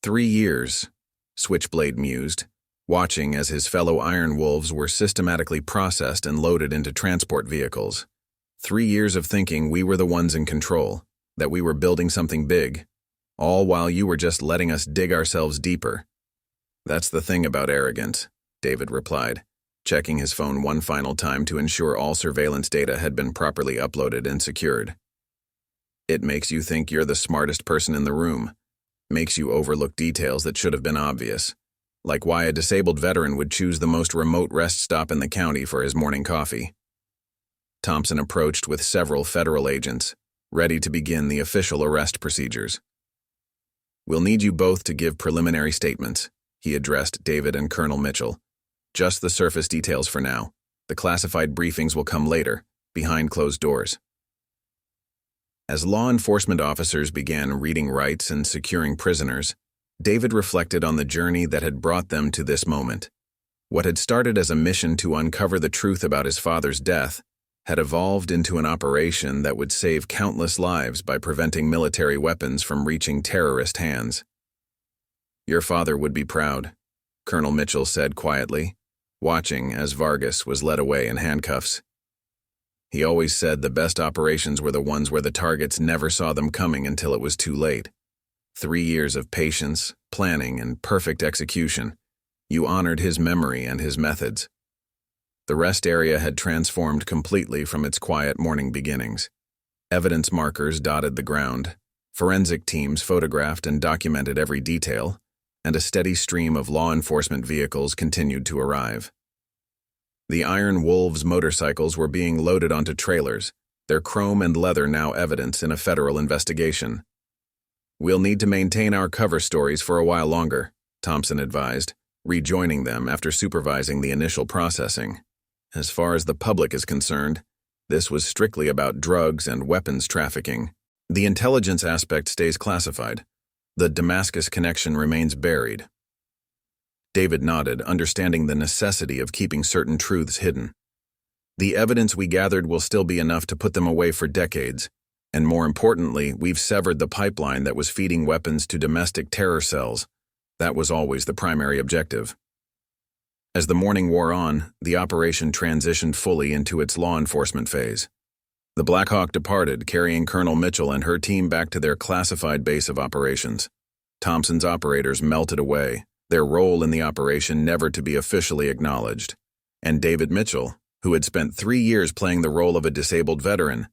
Speaker 1: 3 years, Switchblade mused, watching as his fellow Iron Wolves were systematically processed and loaded into transport vehicles. 3 years of thinking we were the ones in control, that we were building something big, all while you were just letting us dig ourselves deeper. That's the thing about arrogance, David replied, checking his phone one final time to ensure all surveillance data had been properly uploaded and secured. It makes you think you're the smartest person in the room, makes you overlook details that should have been obvious, like why a disabled veteran would choose the most remote rest stop in the county for his morning coffee. Thompson approached with several federal agents, ready to begin the official arrest procedures. We'll need you both to give preliminary statements, he addressed David and Colonel Mitchell. Just the surface details for now. The classified briefings will come later, behind closed doors. As law enforcement officers began reading rights and securing prisoners, David reflected on the journey that had brought them to this moment. What had started as a mission to uncover the truth about his father's death had evolved into an operation that would save countless lives by preventing military weapons from reaching terrorist hands. Your father would be proud, Colonel Mitchell said quietly, watching as Vargas was led away in handcuffs. He always said the best operations were the ones where the targets never saw them coming until it was too late. 3 years of patience, planning, and perfect execution. You honored his memory and his methods. The rest area had transformed completely from its quiet morning beginnings. Evidence markers dotted the ground, forensic teams photographed and documented every detail, and a steady stream of law enforcement vehicles continued to arrive. The Iron Wolves motorcycles were being loaded onto trailers, their chrome and leather now evidence in a federal investigation. "We'll need to maintain our cover stories for a while longer," Thompson advised, rejoining them after supervising the initial processing. As far as the public is concerned, this was strictly about drugs and weapons trafficking. The intelligence aspect stays classified. The Damascus connection remains buried. David nodded, understanding the necessity of keeping certain truths hidden. "The evidence we gathered will still be enough to put them away for decades, and more importantly, we've severed the pipeline that was feeding weapons to domestic terror cells. That was always the primary objective." As the morning wore on, the operation transitioned fully into its law enforcement phase. The Black Hawk departed, carrying Colonel Mitchell and her team back to their classified base of operations. Thompson's operators melted away, their role in the operation never to be officially acknowledged. And David Mitchell, who had spent 3 years playing the role of a disabled veteran,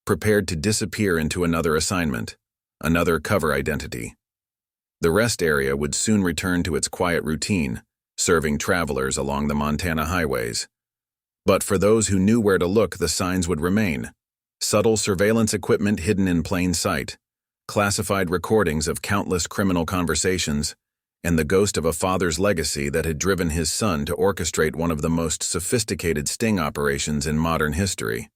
Speaker 1: prepared to disappear into another assignment, another cover identity. The rest area would soon return to its quiet routine, serving travelers along the Montana highways. But for those who knew where to look, the signs would remain. Subtle surveillance equipment hidden in plain sight, classified recordings of countless criminal conversations, and the ghost of a father's legacy that had driven his son to orchestrate one of the most sophisticated sting operations in modern history.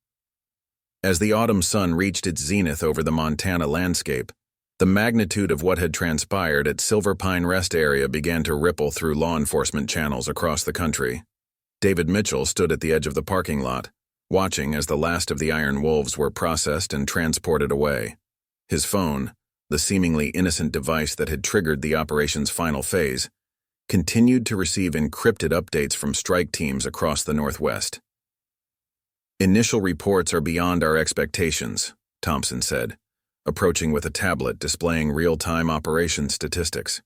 Speaker 1: As the autumn sun reached its zenith over the Montana landscape, the magnitude of what had transpired at Silver Pine Rest area began to ripple through law enforcement channels across the country. David Mitchell stood at the edge of the parking lot, watching as the last of the iron wolves were processed and transported away. His phone, the seemingly innocent device that had triggered the operation's final phase, continued to receive encrypted updates from strike teams across the Northwest. "Initial reports are beyond our expectations," Thompson said, approaching with a tablet displaying real-time operation statistics.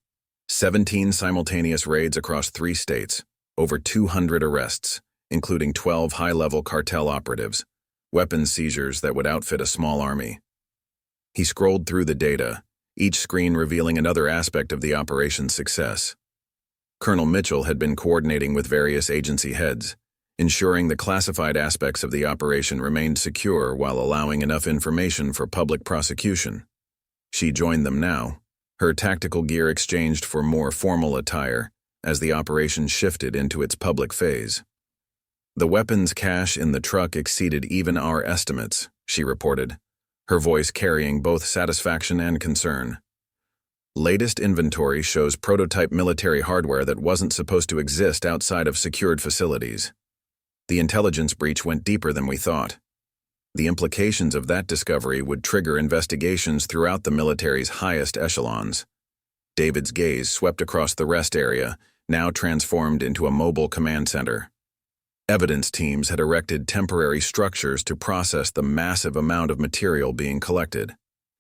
Speaker 1: 17 simultaneous raids across 3 states, over 200 arrests, including 12 high-level cartel operatives, weapons seizures that would outfit a small army. He scrolled through the data, each screen revealing another aspect of the operation's success. Colonel Mitchell had been coordinating with various agency heads, ensuring the classified aspects of the operation remained secure while allowing enough information for public prosecution. She joined them now, her tactical gear exchanged for more formal attire as the operation shifted into its public phase. "The weapons cache in the truck exceeded even our estimates," she reported, her voice carrying both satisfaction and concern. "Latest inventory shows prototype military hardware that wasn't supposed to exist outside of secured facilities. The intelligence breach went deeper than we thought. The implications of that discovery would trigger investigations throughout the military's highest echelons." David's gaze swept across the rest area, now transformed into a mobile command center. Evidence teams had erected temporary structures to process the massive amount of material being collected.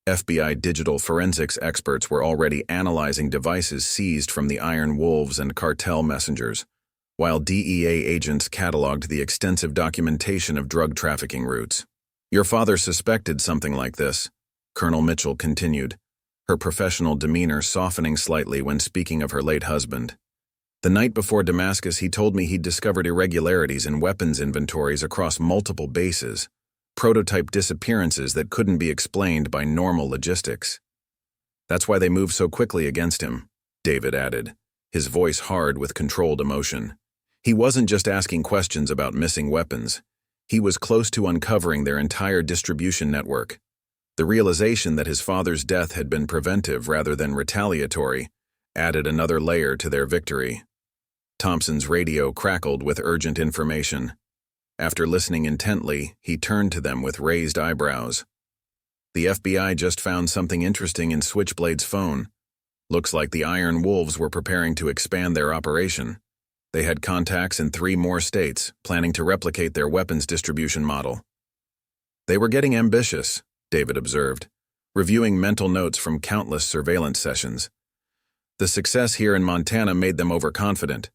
Speaker 1: FBI digital forensics experts were already analyzing devices seized from the Iron Wolves and cartel messengers, while DEA agents cataloged the extensive documentation of drug trafficking routes. "Your father suspected something like this," Colonel Mitchell continued, her professional demeanor softening slightly when speaking of her late husband. "The night before Damascus, he told me he'd discovered irregularities in weapons inventories across multiple bases, prototype disappearances that couldn't be explained by normal logistics. That's why they moved so quickly against him," David added, his voice hard with controlled emotion. He wasn't just asking questions about missing weapons. He was close to uncovering their entire distribution network. The realization that his father's death had been preventive rather than retaliatory added another layer to their victory. Thompson's radio crackled with urgent information. After listening intently, he turned to them with raised eyebrows. "The FBI just found something interesting in Switchblade's phone. Looks like the Iron Wolves were preparing to expand their operation. They had contacts in 3 more states, planning to replicate their weapons distribution model." "They were getting ambitious," David observed, reviewing mental notes from countless surveillance sessions. "The success here in Montana made them overconfident.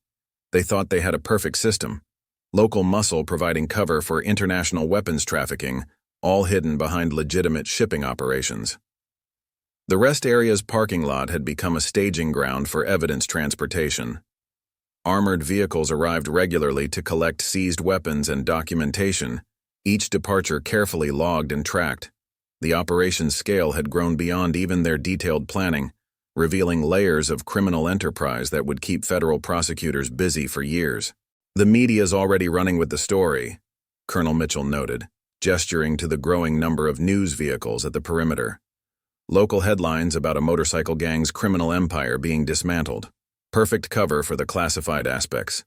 Speaker 1: They thought they had a perfect system. Local muscle providing cover for international weapons trafficking, all hidden behind legitimate shipping operations." The rest area's parking lot had become a staging ground for evidence transportation. Armored vehicles arrived regularly to collect seized weapons and documentation, each departure carefully logged and tracked. The operation's scale had grown beyond even their detailed planning, revealing layers of criminal enterprise that would keep federal prosecutors busy for years. "The media's already running with the story," Colonel Mitchell noted, gesturing to the growing number of news vehicles at the perimeter. Local headlines about a motorcycle gang's criminal empire being dismantled. Perfect cover for the classified aspects.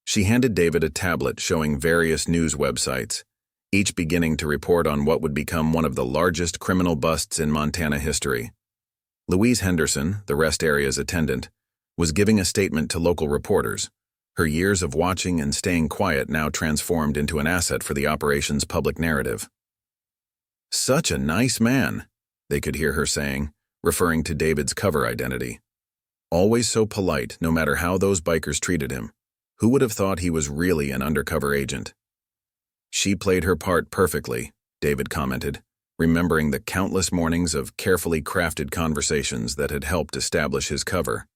Speaker 1: She handed David a tablet showing various news websites, each beginning to report on what would become one of the largest criminal busts in Montana history. Louise Henderson, the rest area's attendant, was giving a statement to local reporters, her years of watching and staying quiet now transformed into an asset for the operation's public narrative. "Such a nice man," they could hear her saying, referring to David's cover identity. "Always so polite, no matter how those bikers treated him. Who would have thought he was really an undercover agent?" "She played her part perfectly," David commented, remembering the countless mornings of carefully crafted conversations that had helped establish his cover.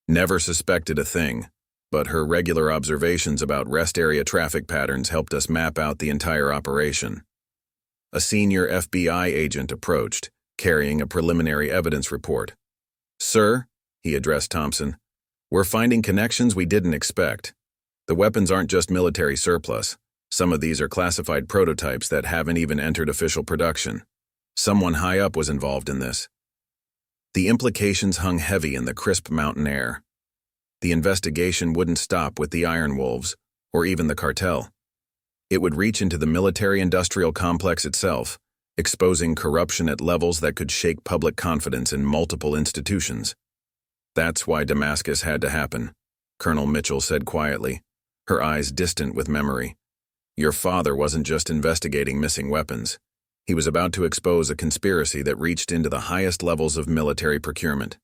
Speaker 1: "Never suspected a thing, but her regular observations about rest area traffic patterns helped us map out the entire operation." A senior FBI agent approached, carrying a preliminary evidence report. "Sir," he addressed Thompson, "we're finding connections we didn't expect. The weapons aren't just military surplus. Some of these are classified prototypes that haven't even entered official production. Someone high up was involved in this." The implications hung heavy in the crisp mountain air. The investigation wouldn't stop with the Iron Wolves, or even the cartel. It would reach into the military-industrial complex itself, exposing corruption at levels that could shake public confidence in multiple institutions. "That's why Damascus had to happen," Colonel Mitchell said quietly, her eyes distant with memory. "Your father wasn't just investigating missing weapons. He was about to expose a conspiracy that reached into the highest levels of military procurement.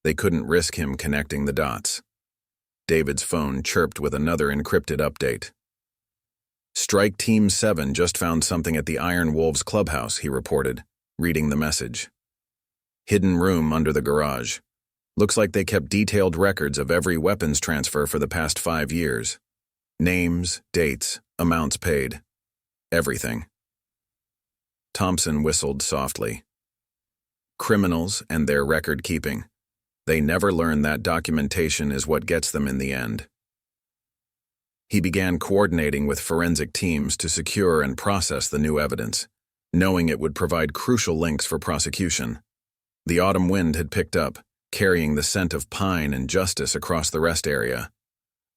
Speaker 1: They couldn't risk him connecting the dots." David's phone chirped with another encrypted update. "Strike Team 7 just found something at the Iron Wolves clubhouse," he reported, reading the message. "Hidden room under the garage. Looks like they kept detailed records of every weapons transfer for the past 5 years. Names, dates, amounts paid. Everything." Thompson whistled softly. Criminals and their record keeping. They never learn that documentation is what gets them in the end. He began coordinating with forensic teams to secure and process the new evidence, knowing it would provide crucial links for prosecution. The autumn wind had picked up, carrying the scent of pine and justice across the rest area.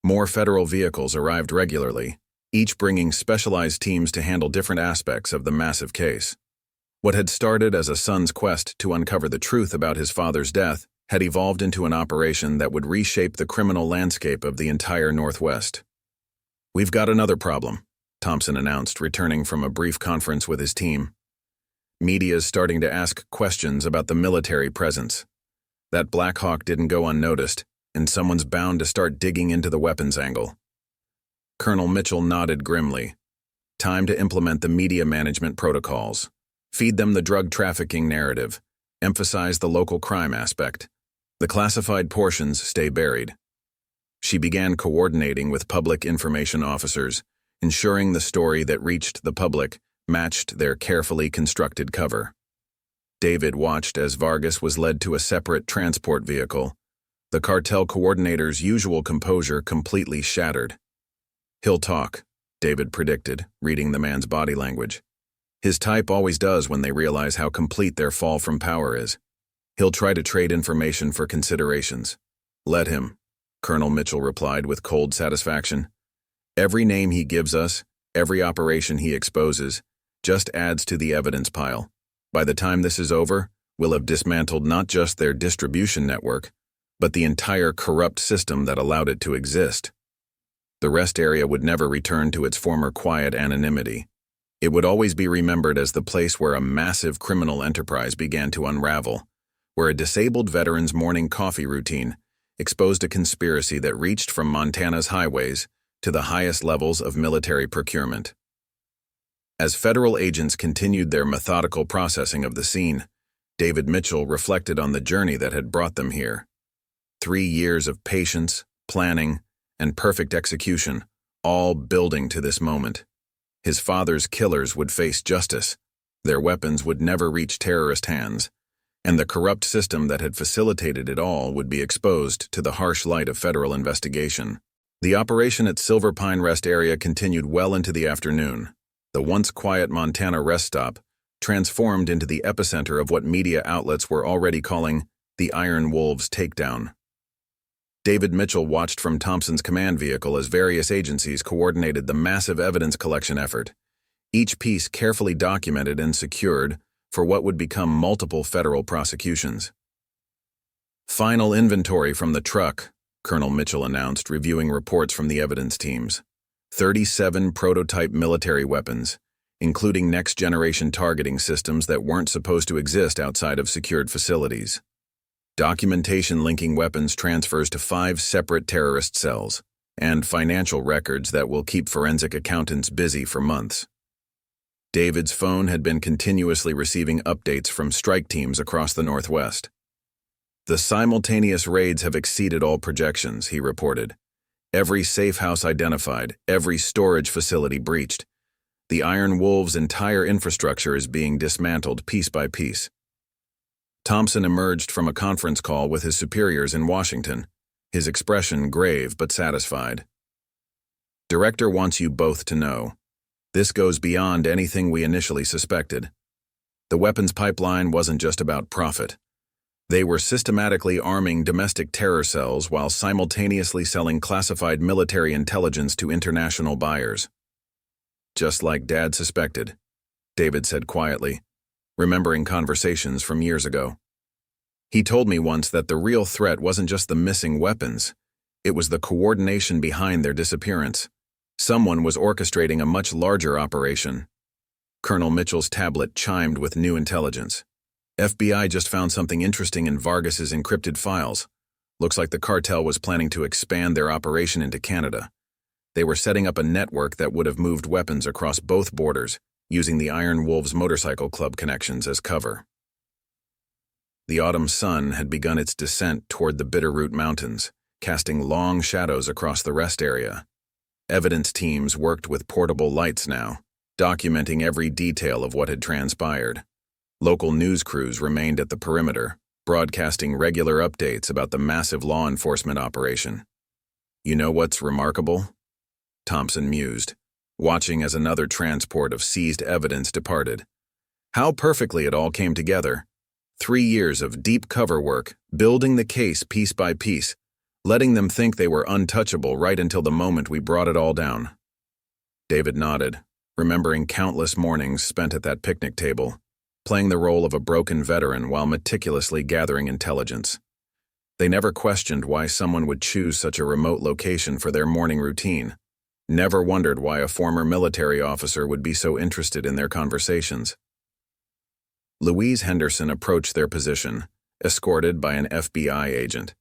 Speaker 1: More federal vehicles arrived regularly, each bringing specialized teams to handle different aspects of the massive case. What had started as a son's quest to uncover the truth about his father's death had evolved into an operation that would reshape the criminal landscape of the entire Northwest. "We've got another problem," Thompson announced, returning from a brief conference with his team. "Media's starting to ask questions about the military presence. That Black Hawk didn't go unnoticed, and someone's bound to start digging into the weapons angle." Colonel Mitchell nodded grimly. "Time to implement the media management protocols. Feed them the drug trafficking narrative. Emphasize the local crime aspect. The classified portions stay buried." She began coordinating with public information officers, ensuring the story that reached the public matched their carefully constructed cover. David watched as Vargas was led to a separate transport vehicle, the cartel coordinator's usual composure completely shattered. "He'll talk," David predicted, reading the man's body language. "His type always does when they realize how complete their fall from power is. He'll try to trade information for considerations." "Let him," Colonel Mitchell replied with cold satisfaction. "Every name he gives us, every operation he exposes, just adds to the evidence pile. By the time this is over, we'll have dismantled not just their distribution network, but the entire corrupt system that allowed it to exist." The rest area would never return to its former quiet anonymity. It would always be remembered as the place where a massive criminal enterprise began to unravel, where a disabled veteran's morning coffee routine exposed a conspiracy that reached from Montana's highways to the highest levels of military procurement. As federal agents continued their methodical processing of the scene, David Mitchell reflected on the journey that had brought them here. 3 years of patience, planning, and perfect execution, all building to this moment. His father's killers would face justice. Their weapons would never reach terrorist hands, and the corrupt system that had facilitated it all would be exposed to the harsh light of federal investigation. The operation at Silver Pine Rest area continued well into the afternoon. The once quiet Montana rest stop transformed into the epicenter of what media outlets were already calling the Iron Wolves takedown. David Mitchell watched from Thompson's command vehicle as various agencies coordinated the massive evidence collection effort, each piece carefully documented and secured for what would become multiple federal prosecutions. "Final inventory from the truck," Colonel Mitchell announced, reviewing reports from the evidence teams. 37 prototype military weapons, including next-generation targeting systems that weren't supposed to exist outside of secured facilities. Documentation linking weapons transfers to 5 separate terrorist cells, and financial records that will keep forensic accountants busy for months. David's phone had been continuously receiving updates from strike teams across the Northwest. "The simultaneous raids have exceeded all projections," he reported. "Every safe house identified, every storage facility breached. The Iron Wolves' entire infrastructure is being dismantled piece by piece." Thompson emerged from a conference call with his superiors in Washington, his expression grave but satisfied. "Director wants you both to know. This goes beyond anything we initially suspected. The weapons pipeline wasn't just about profit. They were systematically arming domestic terror cells while simultaneously selling classified military intelligence to international buyers." "Just like Dad suspected," David said quietly, remembering conversations from years ago. "He told me once that the real threat wasn't just the missing weapons, it was the coordination behind their disappearance. Someone was orchestrating a much larger operation." Colonel Mitchell's tablet chimed with new intelligence. "FBI just found something interesting in Vargas's encrypted files. Looks like the cartel was planning to expand their operation into Canada. They were setting up a network that would have moved weapons across both borders, using the Iron Wolves Motorcycle Club connections as cover." The autumn sun had begun its descent toward the Bitterroot Mountains, casting long shadows across the rest area. Evidence teams worked with portable lights now, documenting every detail of what had transpired. Local news crews remained at the perimeter, broadcasting regular updates about the massive law enforcement operation. "You know what's remarkable?" Thompson mused, watching as another transport of seized evidence departed. "How perfectly it all came together. 3 years of deep cover work, building the case piece by piece, letting them think they were untouchable right until the moment we brought it all down." David nodded, remembering countless mornings spent at that picnic table, playing the role of a broken veteran while meticulously gathering intelligence. They never questioned why someone would choose such a remote location for their morning routine, never wondered why a former military officer would be so interested in their conversations. Louise Henderson approached their position, escorted by an FBI agent.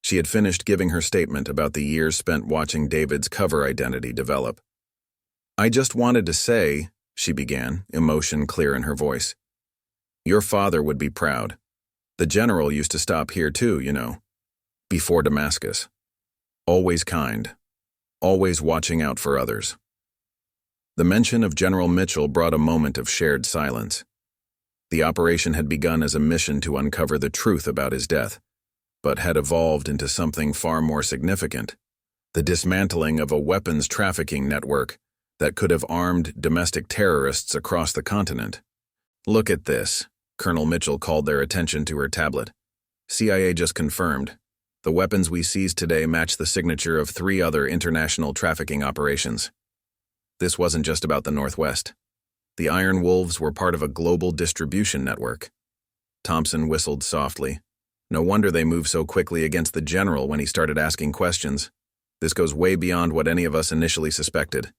Speaker 1: She had finished giving her statement about the years spent watching David's cover identity develop. "I just wanted to say," she began, emotion clear in her voice, "your father would be proud. The general used to stop here too, you know, before Damascus. Always kind, always watching out for others." The mention of General Mitchell brought a moment of shared silence. The operation had begun as a mission to uncover the truth about his death, but had evolved into something far more significant: the dismantling of a weapons trafficking network that could have armed domestic terrorists across the continent. "Look at this," Colonel Mitchell called their attention to her tablet. "CIA just confirmed. The weapons we seized today match the signature of 3 other international trafficking operations. This wasn't just about the Northwest. The Iron Wolves were part of a global distribution network." Thompson whistled softly. No wonder they moved so quickly against the general when he started asking questions. This goes way beyond what any of us initially suspected.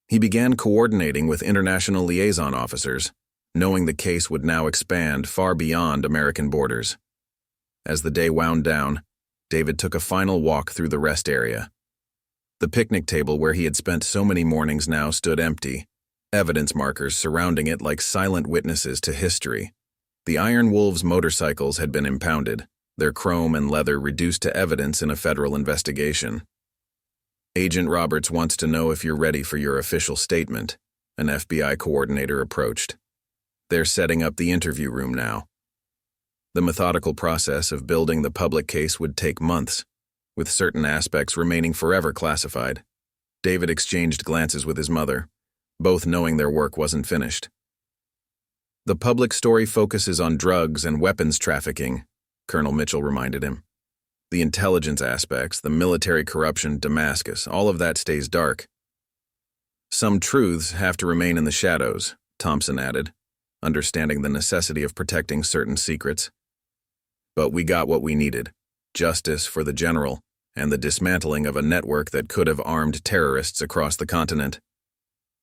Speaker 1: He began coordinating with international liaison officers, knowing the case would now expand far beyond American borders. As the day wound down, David took a final walk through the rest area. The picnic table where he had spent so many mornings now stood empty, evidence markers surrounding it like silent witnesses to history. The Iron Wolves motorcycles had been impounded, their chrome and leather reduced to evidence in a federal investigation. Agent Roberts wants to know if you're ready for your official statement, an FBI coordinator approached. They're setting up the interview room now. The methodical process of building the public case would take months, with certain aspects remaining forever classified. David exchanged glances with his mother, both knowing their work wasn't finished. The public story focuses on drugs and weapons trafficking, Colonel Mitchell reminded him. The intelligence aspects, the military corruption, Damascus, all of that stays dark. Some truths have to remain in the shadows, Thompson added, understanding the necessity of protecting certain secrets. But we got what we needed, justice for the general, and the dismantling of a network that could have armed terrorists across the continent.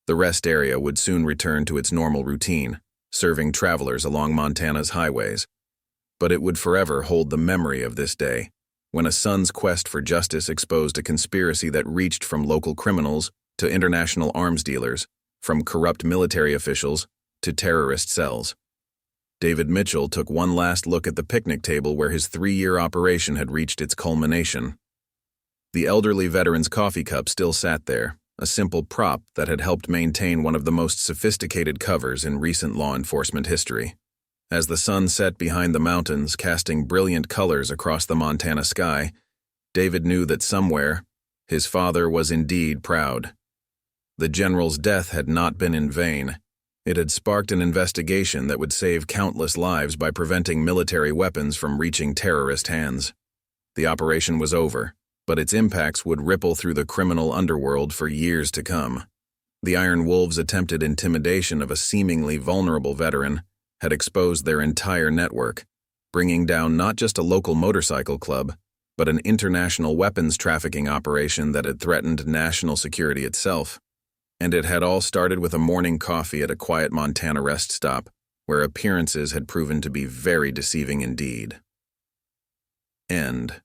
Speaker 1: The rest area would soon return to its normal routine, serving travelers along Montana's highways. But it would forever hold the memory of this day, when a son's quest for justice exposed a conspiracy that reached from local criminals to international arms dealers, from corrupt military officials to terrorist cells. David Mitchell took one last look at the picnic table where his 3-year operation had reached its culmination. The elderly veteran's coffee cup still sat there, a simple prop that had helped maintain one of the most sophisticated covers in recent law enforcement history. As the sun set behind the mountains, casting brilliant colors across the Montana sky, David knew that somewhere, his father was indeed proud. The general's death had not been in vain. It had sparked an investigation that would save countless lives by preventing military weapons from reaching terrorist hands. The operation was over, but its impacts would ripple through the criminal underworld for years to come. The Iron Wolves' attempted intimidation of a seemingly vulnerable veteran had exposed their entire network, bringing down not just a local motorcycle club, but an international weapons trafficking operation that had threatened national security itself. And it had all started with a morning coffee at a quiet Montana rest stop, where appearances had proven to be very deceiving indeed. End.